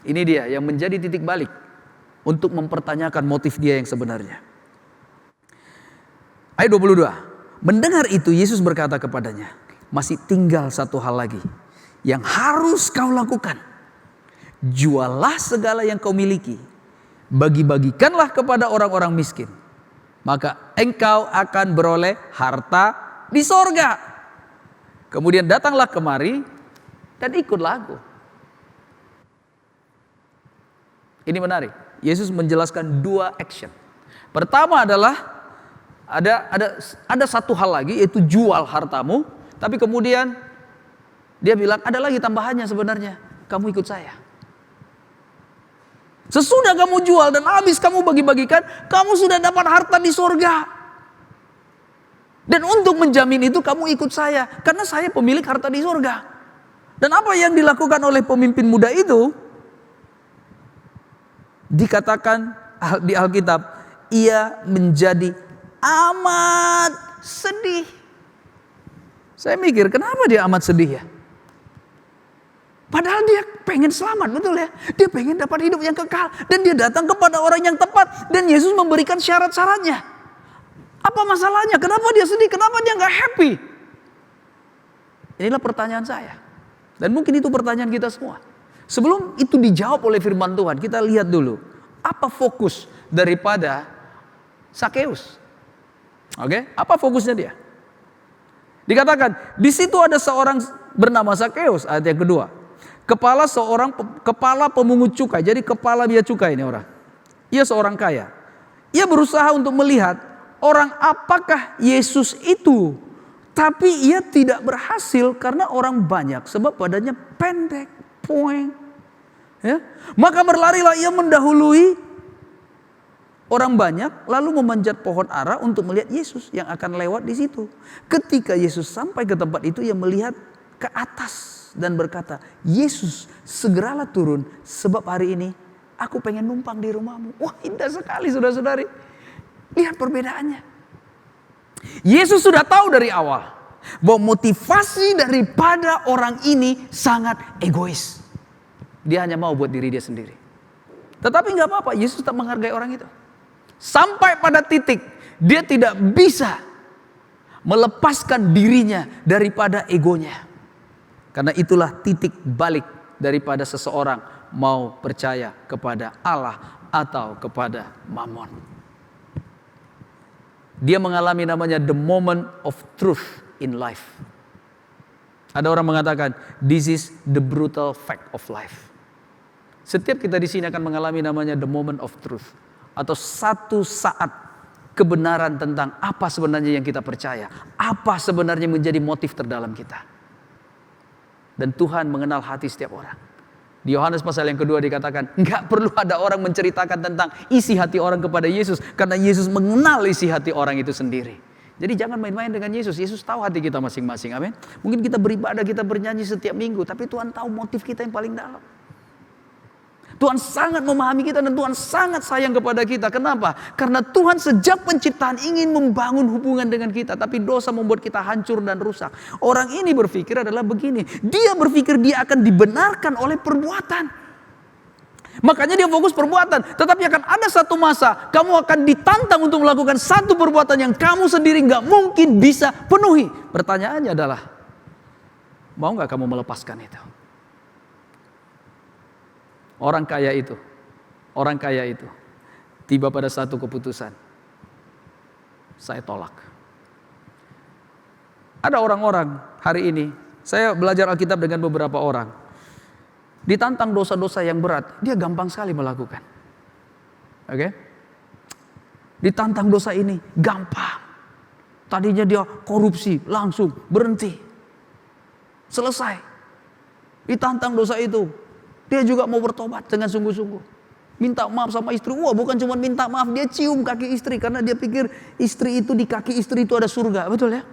Ini dia yang menjadi titik balik untuk mempertanyakan motif dia yang sebenarnya. Ayat 22. Mendengar itu Yesus berkata kepadanya, masih tinggal satu hal lagi yang harus kau lakukan. Jualah segala yang kau miliki, bagi-bagikanlah kepada orang-orang miskin, maka engkau akan beroleh harta di sorga. Kemudian datanglah kemari dan ikutlah aku. Ini menarik. Yesus menjelaskan dua action. Pertama adalah ada satu hal lagi, yaitu jual hartamu. Tapi kemudian dia bilang ada lagi tambahannya sebenarnya. Kamu ikut saya. Sesudah kamu jual dan habis kamu bagi-bagikan, kamu sudah dapat harta di sorga. Dan untuk menjamin itu kamu ikut saya, karena saya pemilik harta di sorga. Dan apa yang dilakukan oleh pemimpin muda itu, dikatakan di Alkitab, ia menjadi amat sedih. Saya mikir, kenapa dia amat sedih ya? Padahal dia pengen selamat, betul ya? Dia pengen dapat hidup yang kekal. Dan dia datang kepada orang yang tepat. Dan Yesus memberikan syarat-syaratnya. Apa masalahnya? Kenapa dia sedih? Kenapa dia gak happy? Inilah pertanyaan saya. Dan mungkin itu pertanyaan kita semua. Sebelum itu dijawab oleh firman Tuhan, kita lihat dulu. Apa fokus daripada Sakeus? Oke, apa fokusnya dia? Dikatakan, di situ ada seorang bernama Sakeus, ayat yang kedua. Kepala pemungut cukai. Jadi kepala biaya cukai ini orang. Ia seorang kaya. Ia berusaha untuk melihat orang apakah Yesus itu. Tapi ia tidak berhasil karena orang banyak. Sebab badannya pendek. Poeng. Ya. Maka berlarilah ia mendahului orang banyak. Lalu memanjat pohon ara untuk melihat Yesus yang akan lewat di situ. Ketika Yesus sampai ke tempat itu, ia melihat ke atas dan berkata, Yesus segeralah turun, sebab hari ini aku pengen numpang di rumahmu. Wah, indah sekali saudara-saudari. Lihat perbedaannya. Yesus sudah tahu dari awal bahwa motivasi daripada orang ini sangat egois. Dia hanya mau buat diri dia sendiri. Tetapi gak apa-apa, Yesus tetap menghargai orang itu. Sampai pada titik dia tidak bisa melepaskan dirinya daripada egonya. Karena itulah titik balik daripada seseorang mau percaya kepada Allah atau kepada Mammon. Dia mengalami namanya the moment of truth in life. Ada orang mengatakan, this is the brutal fact of life. Setiap kita di sini akan mengalami namanya the moment of truth. Atau satu saat kebenaran tentang apa sebenarnya yang kita percaya. Apa sebenarnya menjadi motif terdalam kita. Dan Tuhan mengenal hati setiap orang. Di Yohanes pasal yang kedua dikatakan, enggak perlu ada orang menceritakan tentang isi hati orang kepada Yesus. Karena Yesus mengenal isi hati orang itu sendiri. Jadi jangan main-main dengan Yesus. Yesus tahu hati kita masing-masing. Amin. Mungkin kita beribadah, kita bernyanyi setiap minggu. Tapi Tuhan tahu motif kita yang paling dalam. Tuhan sangat memahami kita dan Tuhan sangat sayang kepada kita. Kenapa? Karena Tuhan sejak penciptaan ingin membangun hubungan dengan kita. Tapi dosa membuat kita hancur dan rusak. Orang ini berpikir adalah begini. Dia berpikir dia akan dibenarkan oleh perbuatan. Makanya dia fokus perbuatan. Tetapi akan ada satu masa kamu akan ditantang untuk melakukan satu perbuatan yang kamu sendiri gak mungkin bisa penuhi. Pertanyaannya adalah, mau gak kamu melepaskan itu? Orang kaya itu tiba pada satu keputusan. Saya tolak. Ada orang-orang hari ini, saya belajar Alkitab dengan beberapa orang. Ditantang dosa-dosa yang berat, dia gampang sekali melakukan. Oke? Ditantang dosa ini, gampang. Tadinya dia korupsi, langsung berhenti. Selesai. Ditantang dosa itu, dia juga mau bertobat dengan sungguh-sungguh. Minta maaf sama istri. Wah, bukan cuma minta maaf, dia cium kaki istri. Karena dia pikir istri itu, di kaki istri itu ada surga. Betul ya?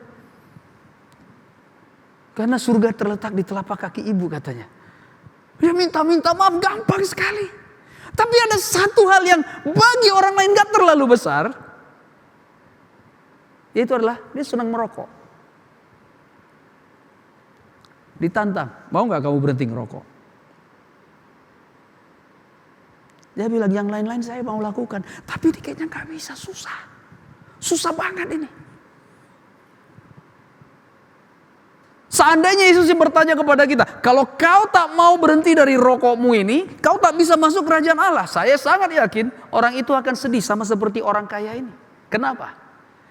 Karena surga terletak di telapak kaki ibu katanya. Dia minta maaf gampang sekali. Tapi ada satu hal yang bagi orang lain gak terlalu besar. Yaitu adalah dia senang merokok. Ditantang, mau gak kamu berhenti ngerokok? Dia bilang yang lain-lain saya mau lakukan. Tapi ini kayaknya gak bisa, susah. Susah banget ini. Seandainya Yesus bertanya kepada kita, kalau kau tak mau berhenti dari rokokmu ini, kau tak bisa masuk kerajaan Allah. Saya sangat yakin orang itu akan sedih sama seperti orang kaya ini. Kenapa?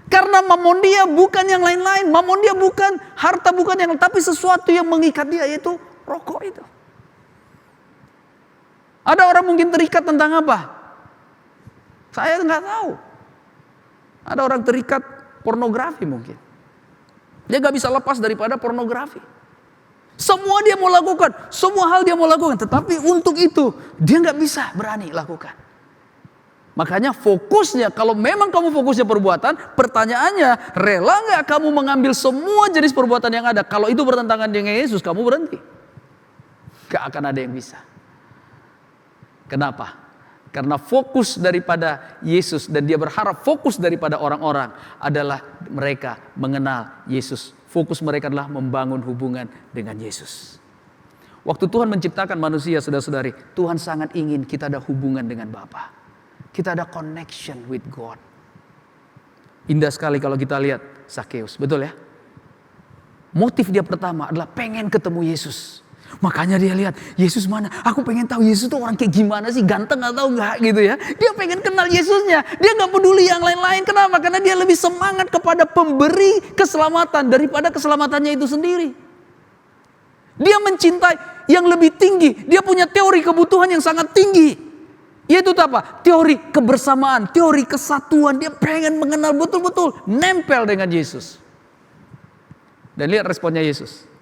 Karena mamon dia bukan yang lain-lain. Mamon dia bukan harta, bukan yang lain. Tapi sesuatu yang mengikat dia, yaitu rokok itu. Ada orang mungkin terikat tentang apa? Saya nggak tahu. Ada orang terikat pornografi mungkin. Dia nggak bisa lepas daripada pornografi. Semua dia mau lakukan, semua hal dia mau lakukan. Tetapi untuk itu dia nggak bisa berani lakukan. Makanya fokusnya, kalau memang kamu fokusnya perbuatan, pertanyaannya, rela nggak kamu mengambil semua jenis perbuatan yang ada? Kalau itu bertentangan dengan Yesus, kamu berhenti. Gak akan ada yang bisa. Kenapa? Karena fokus daripada Yesus dan dia berharap fokus daripada orang-orang adalah mereka mengenal Yesus. Fokus mereka adalah membangun hubungan dengan Yesus. Waktu Tuhan menciptakan manusia, saudara-saudari, Tuhan sangat ingin kita ada hubungan dengan Bapa. Kita ada connection with God. Indah sekali kalau kita lihat Zakheus, betul ya? Motif dia pertama adalah pengen ketemu Yesus. Makanya dia lihat, Yesus mana? Aku pengen tahu Yesus tuh orang kayak gimana sih? Ganteng atau enggak gitu ya. Dia pengen kenal Yesusnya. Dia gak peduli yang lain-lain. Kenapa? Karena dia lebih semangat kepada pemberi keselamatan daripada keselamatannya itu sendiri. Dia mencintai yang lebih tinggi. Dia punya teori kebutuhan yang sangat tinggi. Yaitu apa? Teori kebersamaan, teori kesatuan. Dia pengen mengenal betul-betul, nempel dengan Yesus. Dan lihat responnya Yesus.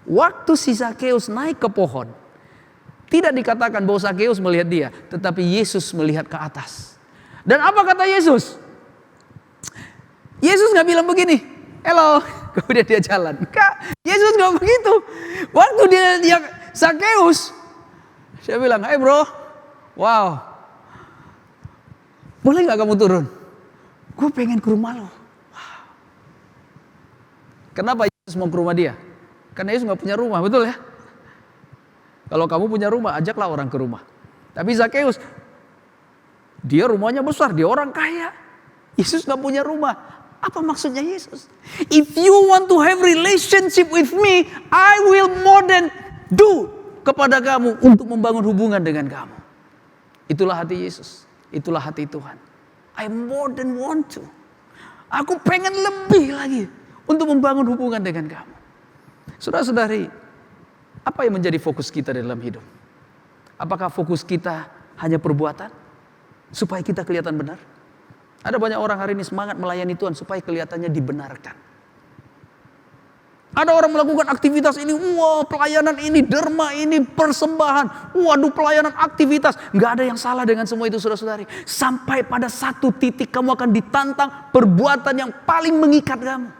Waktu si Zakheus naik ke pohon, tidak dikatakan bahwa Zakheus melihat dia, tetapi Yesus melihat ke atas. Dan apa kata Yesus? Yesus gak bilang begini, hello, kemudian dia jalan. Enggak, Yesus gak begitu. Waktu dia Zakheus, saya bilang, hey bro, wow, boleh gak kamu turun? Gue pengen ke rumah lo. Wow. Kenapa Yesus mau ke rumah dia? Karena Yesus gak punya rumah, betul ya? Kalau kamu punya rumah, ajaklah orang ke rumah. Tapi Zakheus, dia rumahnya besar, dia orang kaya. Yesus gak punya rumah. Apa maksudnya Yesus? If you want to have relationship with me, I will more than do kepada kamu untuk membangun hubungan dengan kamu. Itulah hati Yesus. Itulah hati Tuhan. I more than want to. Aku pengen lebih lagi untuk membangun hubungan dengan kamu. Saudara-saudari, apa yang menjadi fokus kita dalam hidup? Apakah fokus kita hanya perbuatan? Supaya kita kelihatan benar? Ada banyak orang hari ini semangat melayani Tuhan supaya kelihatannya dibenarkan. Ada orang melakukan aktivitas ini, wah pelayanan ini, derma ini, persembahan. Waduh pelayanan aktivitas. Gak ada yang salah dengan semua itu saudara-saudari. Sampai pada satu titik kamu akan ditantang perbuatan yang paling mengikat kamu.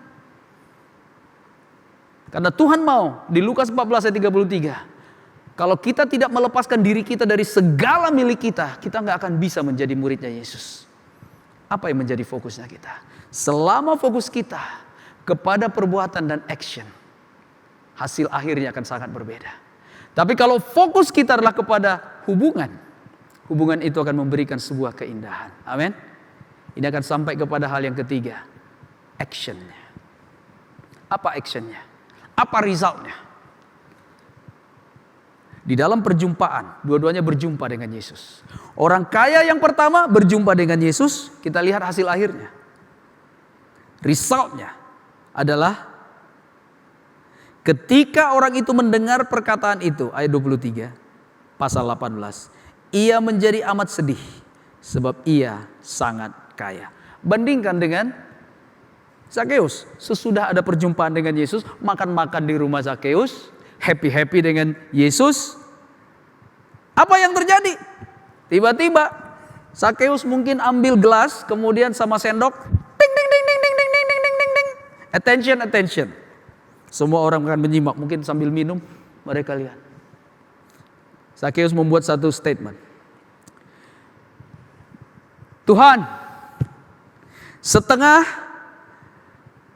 Karena Tuhan mau di Lukas 14 ayat 33. Kalau kita tidak melepaskan diri kita dari segala milik kita, kita gak akan bisa menjadi muridnya Yesus. Apa yang menjadi fokusnya kita? Selama fokus kita kepada perbuatan dan action, hasil akhirnya akan sangat berbeda. Tapi kalau fokus kita adalah kepada hubungan, hubungan itu akan memberikan sebuah keindahan. Amin. Ini akan sampai kepada hal yang ketiga, actionnya. Apa actionnya? Apa resultnya? Di dalam perjumpaan, dua-duanya berjumpa dengan Yesus. Orang kaya yang pertama berjumpa dengan Yesus, kita lihat hasil akhirnya. Resultnya adalah ketika orang itu mendengar perkataan itu, ayat 23, pasal 18. Ia menjadi amat sedih, sebab ia sangat kaya. Bandingkan dengan Zakheus, sesudah ada perjumpaan dengan Yesus, makan-makan di rumah Zakheus, happy-happy dengan Yesus. Apa yang terjadi? Tiba-tiba Zakheus mungkin ambil gelas, kemudian sama sendok, ding ding ding ding ding ding ding ding ding ding. Attention, attention. Semua orang akan menyimak, mungkin sambil minum, mereka lihat. Zakheus membuat satu statement. Tuhan, setengah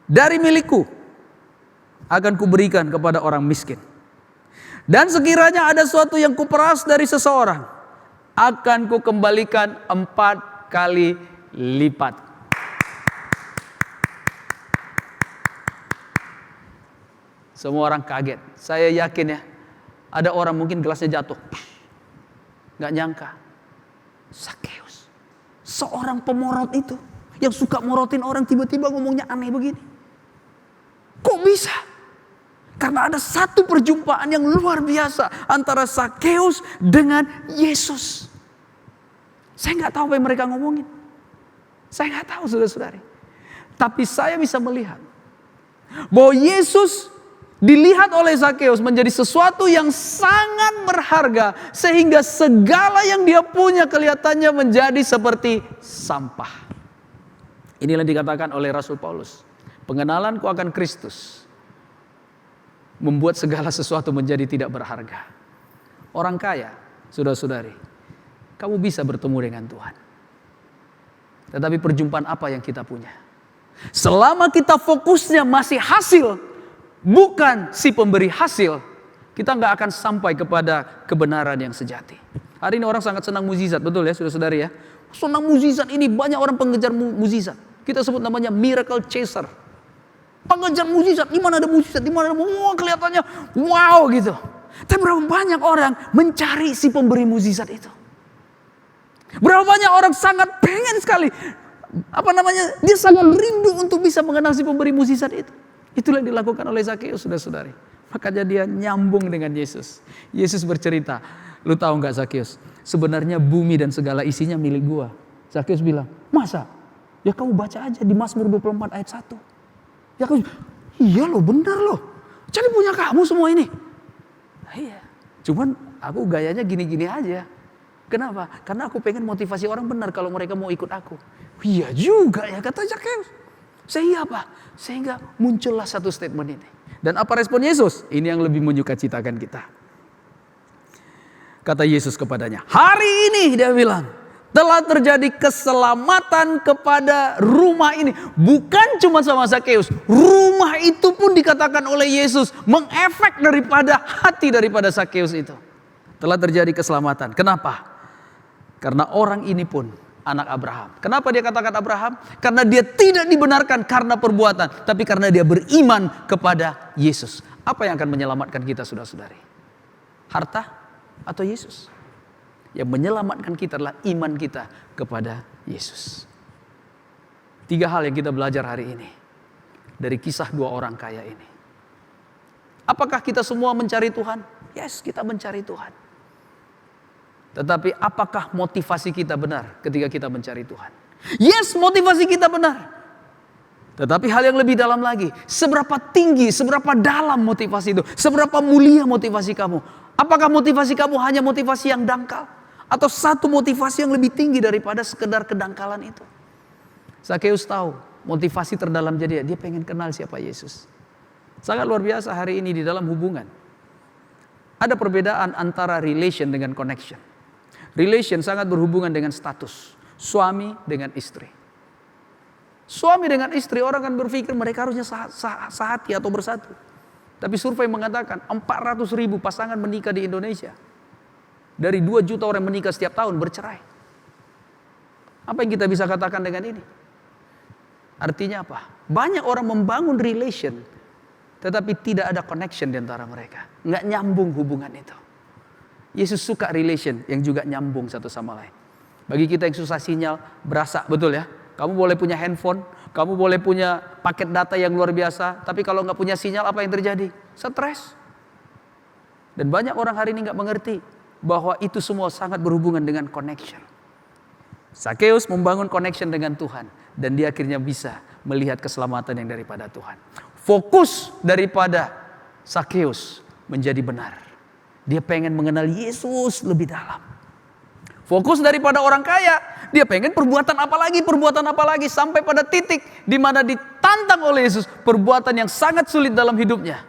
dari milikku akan kuberikan kepada orang miskin. Dan sekiranya ada sesuatu yang kuperas dari seseorang, akan kukembalikan 4 kali lipat. Semua orang kaget. Saya yakin ya, ada orang mungkin gelasnya jatuh. Gak nyangka. Sakeus, seorang pemorot itu, yang suka morotin orang, tiba-tiba ngomongnya aneh begini. Kok bisa? Karena ada satu perjumpaan yang luar biasa antara Sakeus dengan Yesus. Saya gak tahu apa yang mereka ngomongin. Saya gak tahu, saudara-saudari. Tapi saya bisa melihat bahwa Yesus dilihat oleh Sakeus menjadi sesuatu yang sangat berharga, sehingga segala yang dia punya kelihatannya menjadi seperti sampah. Inilah yang dikatakan oleh Rasul Paulus. Pengenalanku akan Kristus membuat segala sesuatu menjadi tidak berharga. Orang kaya, saudara-saudari, kamu bisa bertemu dengan Tuhan. Tetapi perjumpaan apa yang kita punya? Selama kita fokusnya masih hasil, bukan si pemberi hasil, kita nggak akan sampai kepada kebenaran yang sejati. Hari ini orang sangat senang mukjizat, betul ya saudara-saudari ya. Senang mukjizat ini, banyak orang pengejar mukjizat. Kita sebut namanya miracle chaser. Pengejar mukjizat, di mana ada mukjizat, di mana ada kelihatannya wow gitu. Tapi berapa banyak orang mencari si pemberi mukjizat itu? Berapa banyak orang sangat pengen sekali, dia sangat rindu untuk bisa mengenal si pemberi mukjizat itu. Itulah yang dilakukan oleh Sakeus, saudara-saudari. Makanya dia nyambung dengan Yesus. Yesus bercerita, lu tahu nggak Sakeus? Sebenarnya bumi dan segala isinya milik gua. Sakeus bilang, masa? Ya kamu baca aja di Mazmur 24 ayat 1. Ya kamu, iya loh, benar loh. Jadi punya kamu semua ini. Iya. Cuman aku gayanya gini-gini aja. Kenapa? Karena aku pengen motivasi orang benar kalau mereka mau ikut aku. Iya juga ya, kata Sakeus. Sehingga apa? Sehingga muncullah satu statement ini. Dan apa respon Yesus? Ini yang lebih menyukacitakan kita. Kata Yesus kepadanya, hari ini dia bilang, telah terjadi keselamatan kepada rumah ini. Bukan cuma sama Sakeus. Rumah itu pun dikatakan oleh Yesus mengefek daripada hati daripada Sakeus itu. Telah terjadi keselamatan. Kenapa? Karena orang ini pun anak Abraham. Kenapa dia katakan Abraham? Karena dia tidak dibenarkan karena perbuatan, tapi karena dia beriman kepada Yesus. Apa yang akan menyelamatkan kita, saudara-saudari? Harta atau Yesus? Yang menyelamatkan kita adalah iman kita kepada Yesus. 3 hal yang kita belajar hari ini dari kisah 2 orang kaya ini. Apakah kita semua mencari Tuhan? Yes, kita mencari Tuhan. Tetapi apakah motivasi kita benar ketika kita mencari Tuhan? Yes, motivasi kita benar. Tetapi hal yang lebih dalam lagi, seberapa tinggi, seberapa dalam motivasi itu? Seberapa mulia motivasi kamu? Apakah motivasi kamu hanya motivasi yang dangkal? Atau satu motivasi yang lebih tinggi daripada sekedar kedangkalan itu? Sakeus tahu motivasi terdalam dia pengen kenal siapa Yesus. Sangat luar biasa hari ini di dalam hubungan. Ada perbedaan antara relation dengan connection. Relation sangat berhubungan dengan status. Suami dengan istri. Suami dengan istri, orang kan berpikir mereka harusnya sehati atau bersatu. Tapi survei mengatakan 400.000 pasangan menikah di Indonesia. Dari 2 juta orang menikah setiap tahun bercerai. Apa yang kita bisa katakan dengan ini? Artinya apa? Banyak orang membangun relation, tetapi tidak ada connection di antara mereka. Nggak nyambung hubungan itu. Yesus suka relation yang juga nyambung satu sama lain. Bagi kita yang susah sinyal, berasa, betul ya? Kamu boleh punya handphone, kamu boleh punya paket data yang luar biasa, tapi kalau nggak punya sinyal, apa yang terjadi? Stres. Dan banyak orang hari ini nggak mengerti bahwa itu semua sangat berhubungan dengan connection. Sakeus membangun connection dengan Tuhan, dan dia akhirnya bisa melihat keselamatan yang daripada Tuhan. Fokus daripada Sakeus menjadi benar. Dia pengen mengenal Yesus lebih dalam. Fokus daripada orang kaya, dia pengen perbuatan apa lagi, sampai pada titik di mana ditantang oleh Yesus perbuatan yang sangat sulit dalam hidupnya,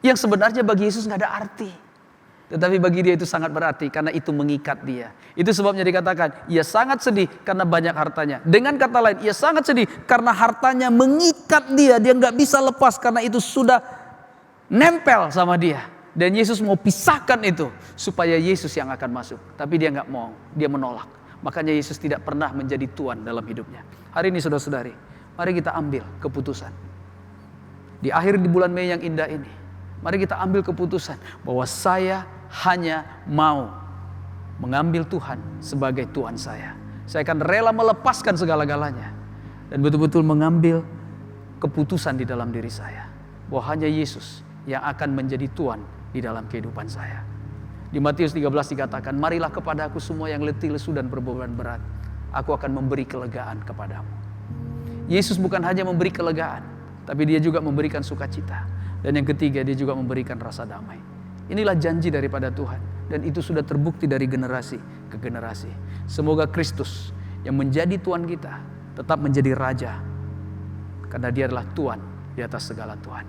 yang sebenarnya bagi Yesus nggak ada arti, tetapi bagi dia itu sangat berarti karena itu mengikat dia. Itu sebabnya dikatakan ia sangat sedih karena banyak hartanya. Dengan kata lain, ia sangat sedih karena hartanya mengikat dia nggak bisa lepas karena itu sudah nempel sama dia. Dan Yesus mau pisahkan itu supaya Yesus yang akan masuk. Tapi dia nggak mau, dia menolak. Makanya Yesus tidak pernah menjadi Tuhan dalam hidupnya. Hari ini saudara-saudari, mari kita ambil keputusan. Di akhir di bulan Mei yang indah ini, mari kita ambil keputusan bahwa saya hanya mau mengambil Tuhan sebagai Tuhan saya. Saya akan rela melepaskan segala-galanya dan betul-betul mengambil keputusan di dalam diri saya bahwa hanya Yesus yang akan menjadi Tuhan di dalam kehidupan saya. Di Matius 13 dikatakan, marilah kepada aku semua yang letih, lesu dan berbeban berat. Aku akan memberi kelegaan kepadamu. Yesus bukan hanya memberi kelegaan, tapi dia juga memberikan sukacita. Dan yang ketiga, dia juga memberikan rasa damai. Inilah janji daripada Tuhan. Dan itu sudah terbukti dari generasi ke generasi. Semoga Kristus yang menjadi Tuhan kita tetap menjadi Raja. Karena dia adalah Tuhan di atas segala Tuhan.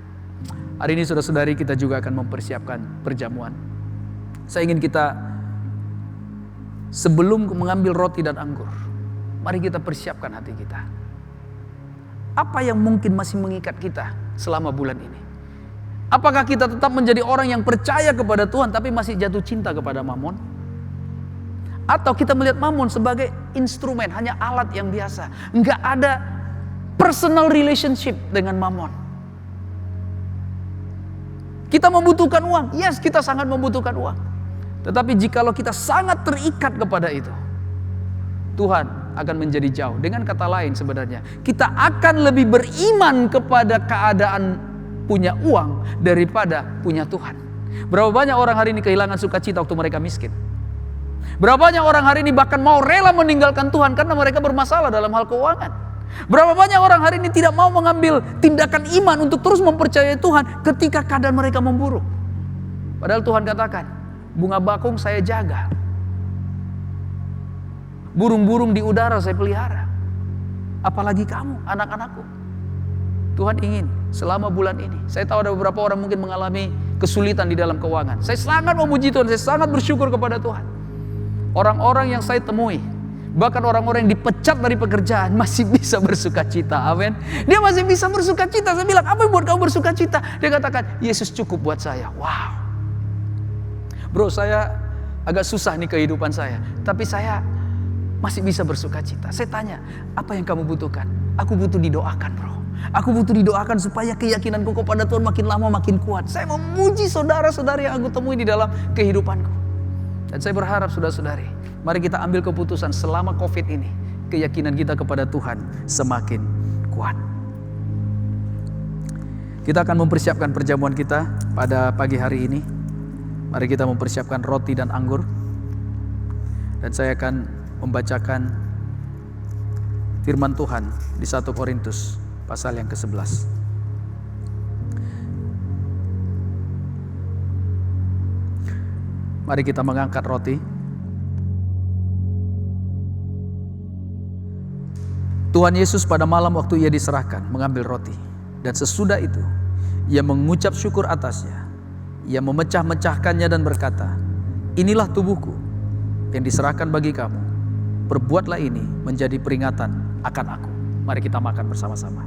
Hari ini saudara-saudari, kita juga akan mempersiapkan perjamuan. Saya ingin kita sebelum mengambil roti dan anggur, mari kita persiapkan hati kita. Apa yang mungkin masih mengikat kita selama bulan ini? Apakah kita tetap menjadi orang yang percaya kepada Tuhan tapi masih jatuh cinta kepada Mamon? Atau kita melihat Mamon sebagai instrumen, hanya alat yang biasa, enggak ada personal relationship dengan Mamon? Kita membutuhkan uang, yes, kita sangat membutuhkan uang. Tetapi jikalau kita sangat terikat kepada itu, Tuhan akan menjadi jauh. Dengan kata lain sebenarnya, kita akan lebih beriman kepada keadaan punya uang daripada punya Tuhan. Berapa banyak orang hari ini kehilangan sukacita waktu mereka miskin? Berapa banyak orang hari ini bahkan mau rela meninggalkan Tuhan karena mereka bermasalah dalam hal keuangan? Berapa banyak orang hari ini tidak mau mengambil tindakan iman untuk terus mempercayai Tuhan ketika keadaan mereka memburuk? Padahal Tuhan katakan, bunga bakung saya jaga, burung-burung di udara saya pelihara. Apalagi kamu, anak-anakku. Tuhan ingin selama bulan ini, saya tahu ada beberapa orang mungkin mengalami kesulitan di dalam keuangan. Saya sangat memuji Tuhan, saya sangat bersyukur kepada Tuhan. Orang-orang yang saya temui, bahkan orang-orang yang dipecat dari pekerjaan masih bisa bersukacita. Amin. Dia masih bisa bersukacita. Saya bilang, apa yang buat kamu bersukacita? Dia katakan, Yesus cukup buat saya. Wow. Bro, saya agak susah nih kehidupan saya, tapi saya masih bisa bersukacita. Saya tanya, apa yang kamu butuhkan? Aku butuh didoakan, bro. Aku butuh didoakan supaya keyakinanku kepada Tuhan makin lama makin kuat. Saya memuji saudara-saudari yang aku temui di dalam kehidupanku. Dan saya berharap saudara-saudari, mari kita ambil keputusan selama COVID ini, keyakinan kita kepada Tuhan semakin kuat. Kita akan mempersiapkan perjamuan kita pada pagi hari ini. Mari kita mempersiapkan roti dan anggur. Dan saya akan membacakan firman Tuhan di 1 Korintus pasal yang ke-11. Mari kita mengangkat roti. Tuhan Yesus pada malam waktu ia diserahkan mengambil roti. Dan sesudah itu ia mengucap syukur atasnya. Ia memecah-mecahkannya dan berkata, inilah tubuhku yang diserahkan bagi kamu. Perbuatlah ini menjadi peringatan akan aku. Mari kita makan bersama-sama.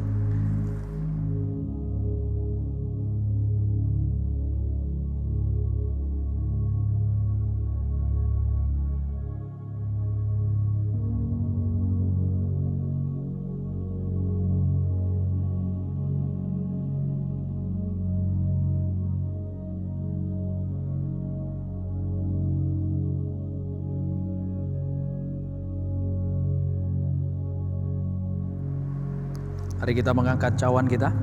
Mari kita mengangkat cawan kita.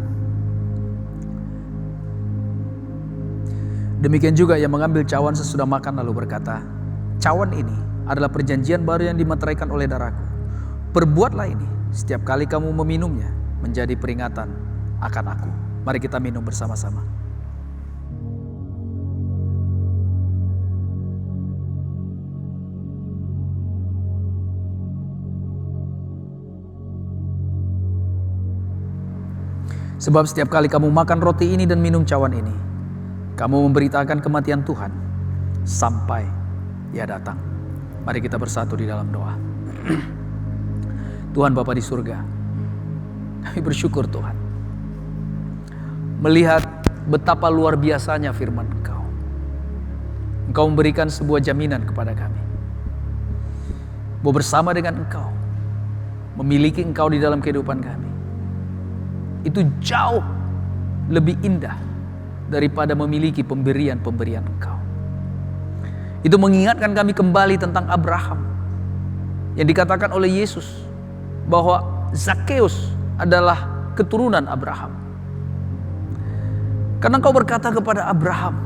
Demikian juga ia mengambil cawan sesudah makan lalu berkata, cawan ini adalah perjanjian baru yang dimeteraikan oleh darahku. Perbuatlah ini setiap kali kamu meminumnya menjadi peringatan akan aku. Mari kita minum bersama-sama. Sebab setiap kali kamu makan roti ini dan minum cawan ini, kamu memberitakan kematian Tuhan sampai Ia datang. Mari kita bersatu di dalam doa. Tuhan Bapa di surga, kami bersyukur Tuhan, melihat betapa luar biasanya firman Engkau. Engkau memberikan sebuah jaminan kepada kami bahwa bersama dengan Engkau, memiliki Engkau di dalam kehidupan kami, itu jauh lebih indah daripada memiliki pemberian-pemberian Engkau. Itu mengingatkan kami kembali tentang Abraham yang dikatakan oleh Yesus bahwa Zakheus adalah keturunan Abraham. Karena Engkau berkata kepada Abraham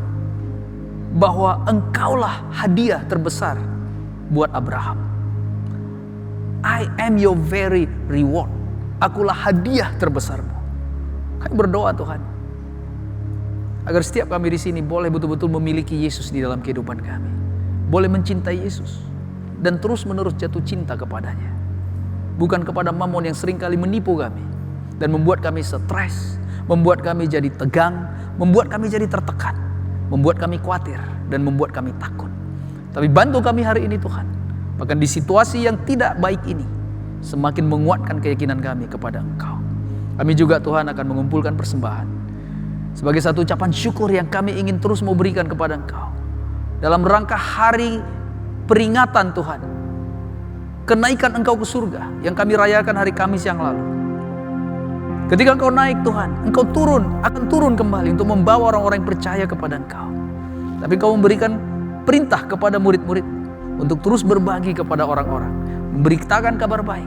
bahwa Engkaulah hadiah terbesar buat Abraham. I am your very reward. Akulah hadiah terbesarmu. Kami berdoa Tuhan, agar setiap kami di sini boleh betul-betul memiliki Yesus di dalam kehidupan kami. Boleh mencintai Yesus dan terus-menerus jatuh cinta kepadanya. Bukan kepada mamon yang seringkali menipu kami dan membuat kami stres, membuat kami jadi tegang, membuat kami jadi tertekan, membuat kami khawatir dan membuat kami takut. Tapi bantu kami hari ini Tuhan, bahkan di situasi yang tidak baik ini, semakin menguatkan keyakinan kami kepada Engkau. Kami juga Tuhan akan mengumpulkan persembahan sebagai satu ucapan syukur yang kami ingin terus mau berikan kepada Engkau dalam rangka hari peringatan Tuhan, kenaikan Engkau ke surga yang kami rayakan hari Kamis yang lalu. Ketika Engkau naik Tuhan, Engkau akan turun kembali untuk membawa orang-orang yang percaya kepada Engkau. Tapi Engkau memberikan perintah kepada murid-murid untuk terus berbagi kepada orang-orang, memberitakan kabar baik,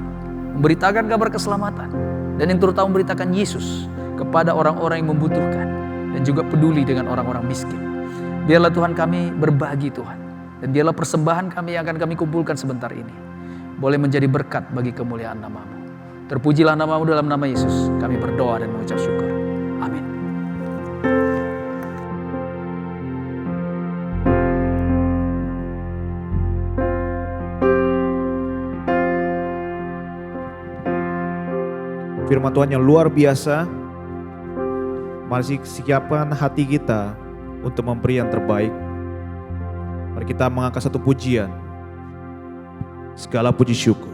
memberitakan kabar keselamatan, dan yang terutama memberitakan Yesus kepada orang-orang yang membutuhkan dan juga peduli dengan orang-orang miskin. Biarlah Tuhan kami berbagi Tuhan, dan biarlah persembahan kami yang akan kami kumpulkan sebentar ini boleh menjadi berkat bagi kemuliaan nama-Mu. Terpujilah nama-Mu dalam nama Yesus. Kami berdoa dan mengucap syukur. Amin. Firman Tuhan yang luar biasa. Mari siapkan hati kita untuk memberi yang terbaik. Mari kita mengangkat satu pujian. Segala puji syukur.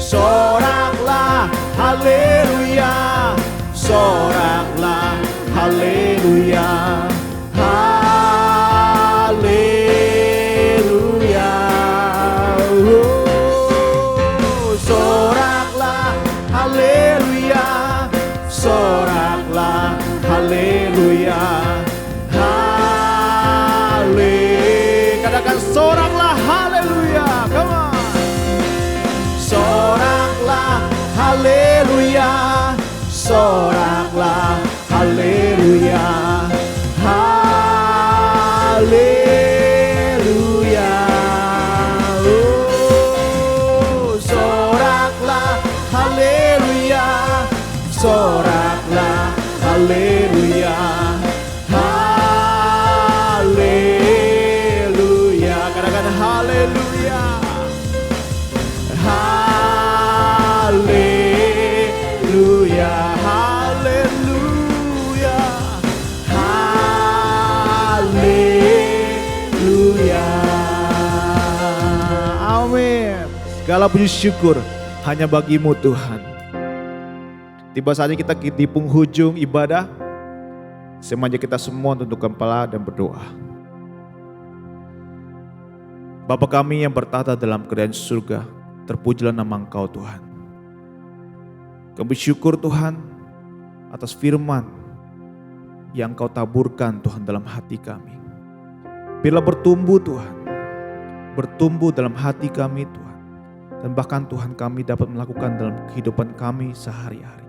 Soraklah haleluya, haleluya. Oh, soraklah haleluya, soraklah haleluya, haleluya. Katakan haleluya, haleluya. Haleluya, haleluya, Amin. Segala puji syukur hanya bagi-Mu Tuhan. Tiba saatnya kita di penghujung ibadah. Semuanya kita semua tundukkan kepala dan berdoa. Bapa kami yang bertata dalam kerajaan surga, terpujilah nama Engkau Tuhan. Kami bersyukur Tuhan atas firman yang Engkau taburkan Tuhan dalam hati kami. Biarlah bertumbuh Tuhan, bertumbuh dalam hati kami Tuhan. Dan bahkan Tuhan kami dapat melakukan dalam kehidupan kami sehari-hari.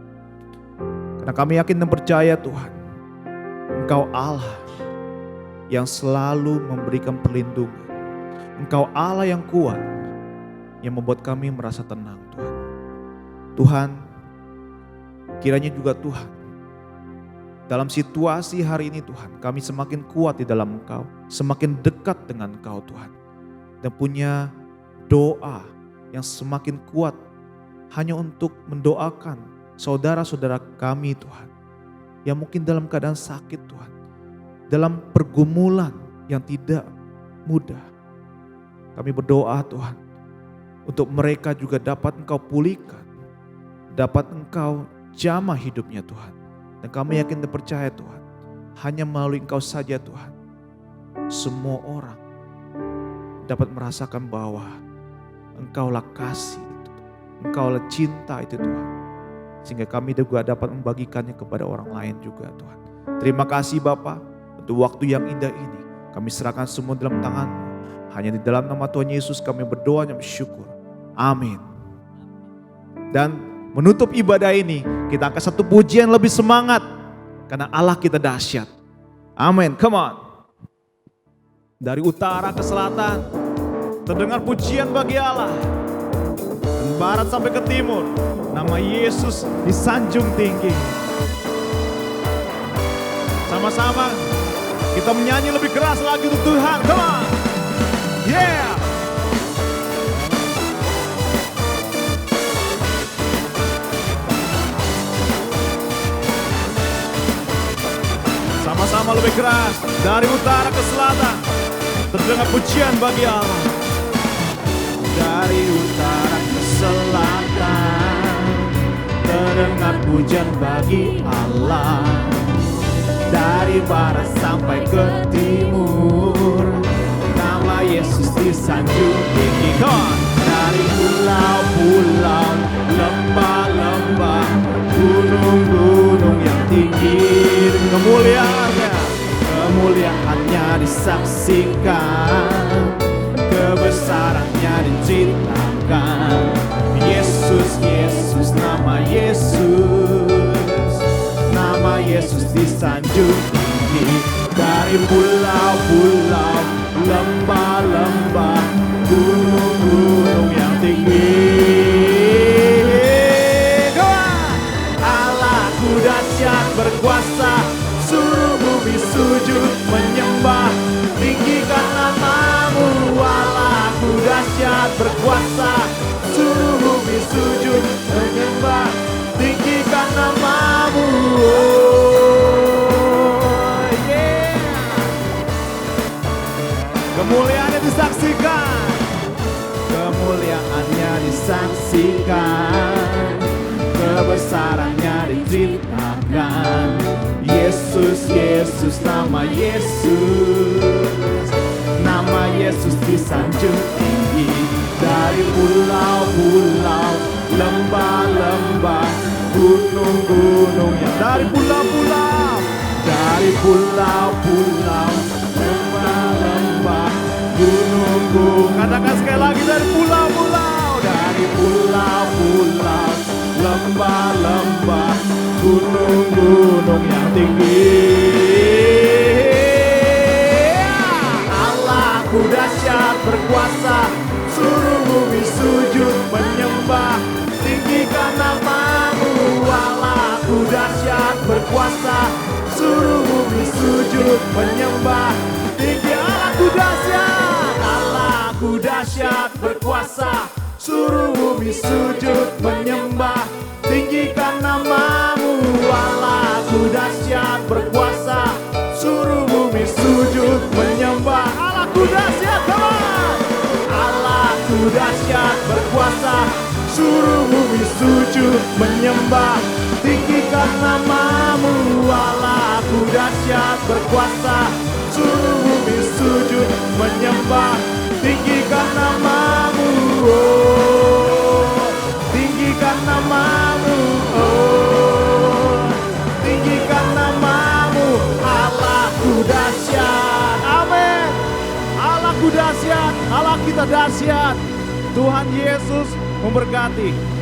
Karena kami yakin dan percaya Tuhan, Engkau Allah yang selalu memberikan perlindungan. Engkau Allah yang kuat, yang membuat kami merasa tenang Tuhan. Tuhan, kiranya juga Tuhan, dalam situasi hari ini Tuhan, kami semakin kuat di dalam Engkau, semakin dekat dengan Engkau Tuhan. Dan punya doa yang semakin kuat hanya untuk mendoakan saudara-saudara kami Tuhan. Yang mungkin dalam keadaan sakit Tuhan, dalam pergumulan yang tidak mudah. Kami berdoa Tuhan, untuk mereka juga dapat Engkau pulihkan, dapat Engkau jamah hidupnya Tuhan. Dan kami yakin dan percaya Tuhan, hanya melalui Engkau saja Tuhan, semua orang dapat merasakan bahwa Engkaulah kasih itu, Engkaulah cinta itu Tuhan. Sehingga kami juga dapat membagikannya kepada orang lain juga Tuhan. Terima kasih Bapa untuk waktu yang indah ini. Kami serahkan semua dalam tangan-Mu. Hanya di dalam nama Tuhan Yesus kami berdoa dan bersyukur. Amin. Dan menutup ibadah ini, kita angkat satu pujian lebih semangat. Karena Allah kita dahsyat. Amin, come on. Dari utara ke selatan, terdengar pujian bagi Allah. Dan barat sampai ke timur, nama Yesus disanjung tinggi. Sama-sama kita menyanyi lebih keras lagi untuk Tuhan, come on. Yeah. Sama-sama lebih keras. Dari utara ke selatan, terdengar pujian bagi Allah. Dari utara ke selatan, terdengar pujian bagi Allah. Dari barat sampai ke timur, nama Yesus disanjung tinggi. Dari pulau-pulau, lembah-lembah, gunung-gunung yang tinggi, kemuliaannya disaksikan, kebesarannya diceritakan. Yesus, Yesus, nama Yesus disanjung tinggi. Dari pulau-pulau, lembah-lembah, gunung-gunung yang tinggi. Allahku dahsyat berkuasa, suruh bumi sujud menyembah, tinggikan nama-Mu. Allahku dahsyat berkuasa, suruh bumi sujud menyembah, tinggikan nama-Mu. Kemuliaannya disaksikan, kemuliaannya disaksikan, kebesarannya diceritakan. Yesus, Yesus, nama Yesus disanjung tinggi. Dari pulau-pulau, lembah-lembah, gunung-gunung yang dari pulau-pulau, lembah-lembah, gunung-gunung. Katakan sekali lagi, dari pulau-pulau, lembah-lembah, gunung-gunung yang tinggi. Allahku dahsyat berkuasa, suruh bumi sujud menyembah, tinggikan nama-Mu. Allahku dahsyat berkuasa, suruh bumi sujud menyembah, tinggi. Allahku dahsyat berkuasa, suruh bumi sujud menyembah, tinggikan nama-Mu. Allahku dahsyat berkuasa, suruh bumi sujud menyembah. Allahku dahsyat, Allahku dahsyat berkuasa, suruh bumi sujud menyembah, tinggikan nama-Mu. Allahku dahsyat berkuasa, suruh bumi sujud menyembah, tinggikan dahsyat. Tuhan Yesus memberkati.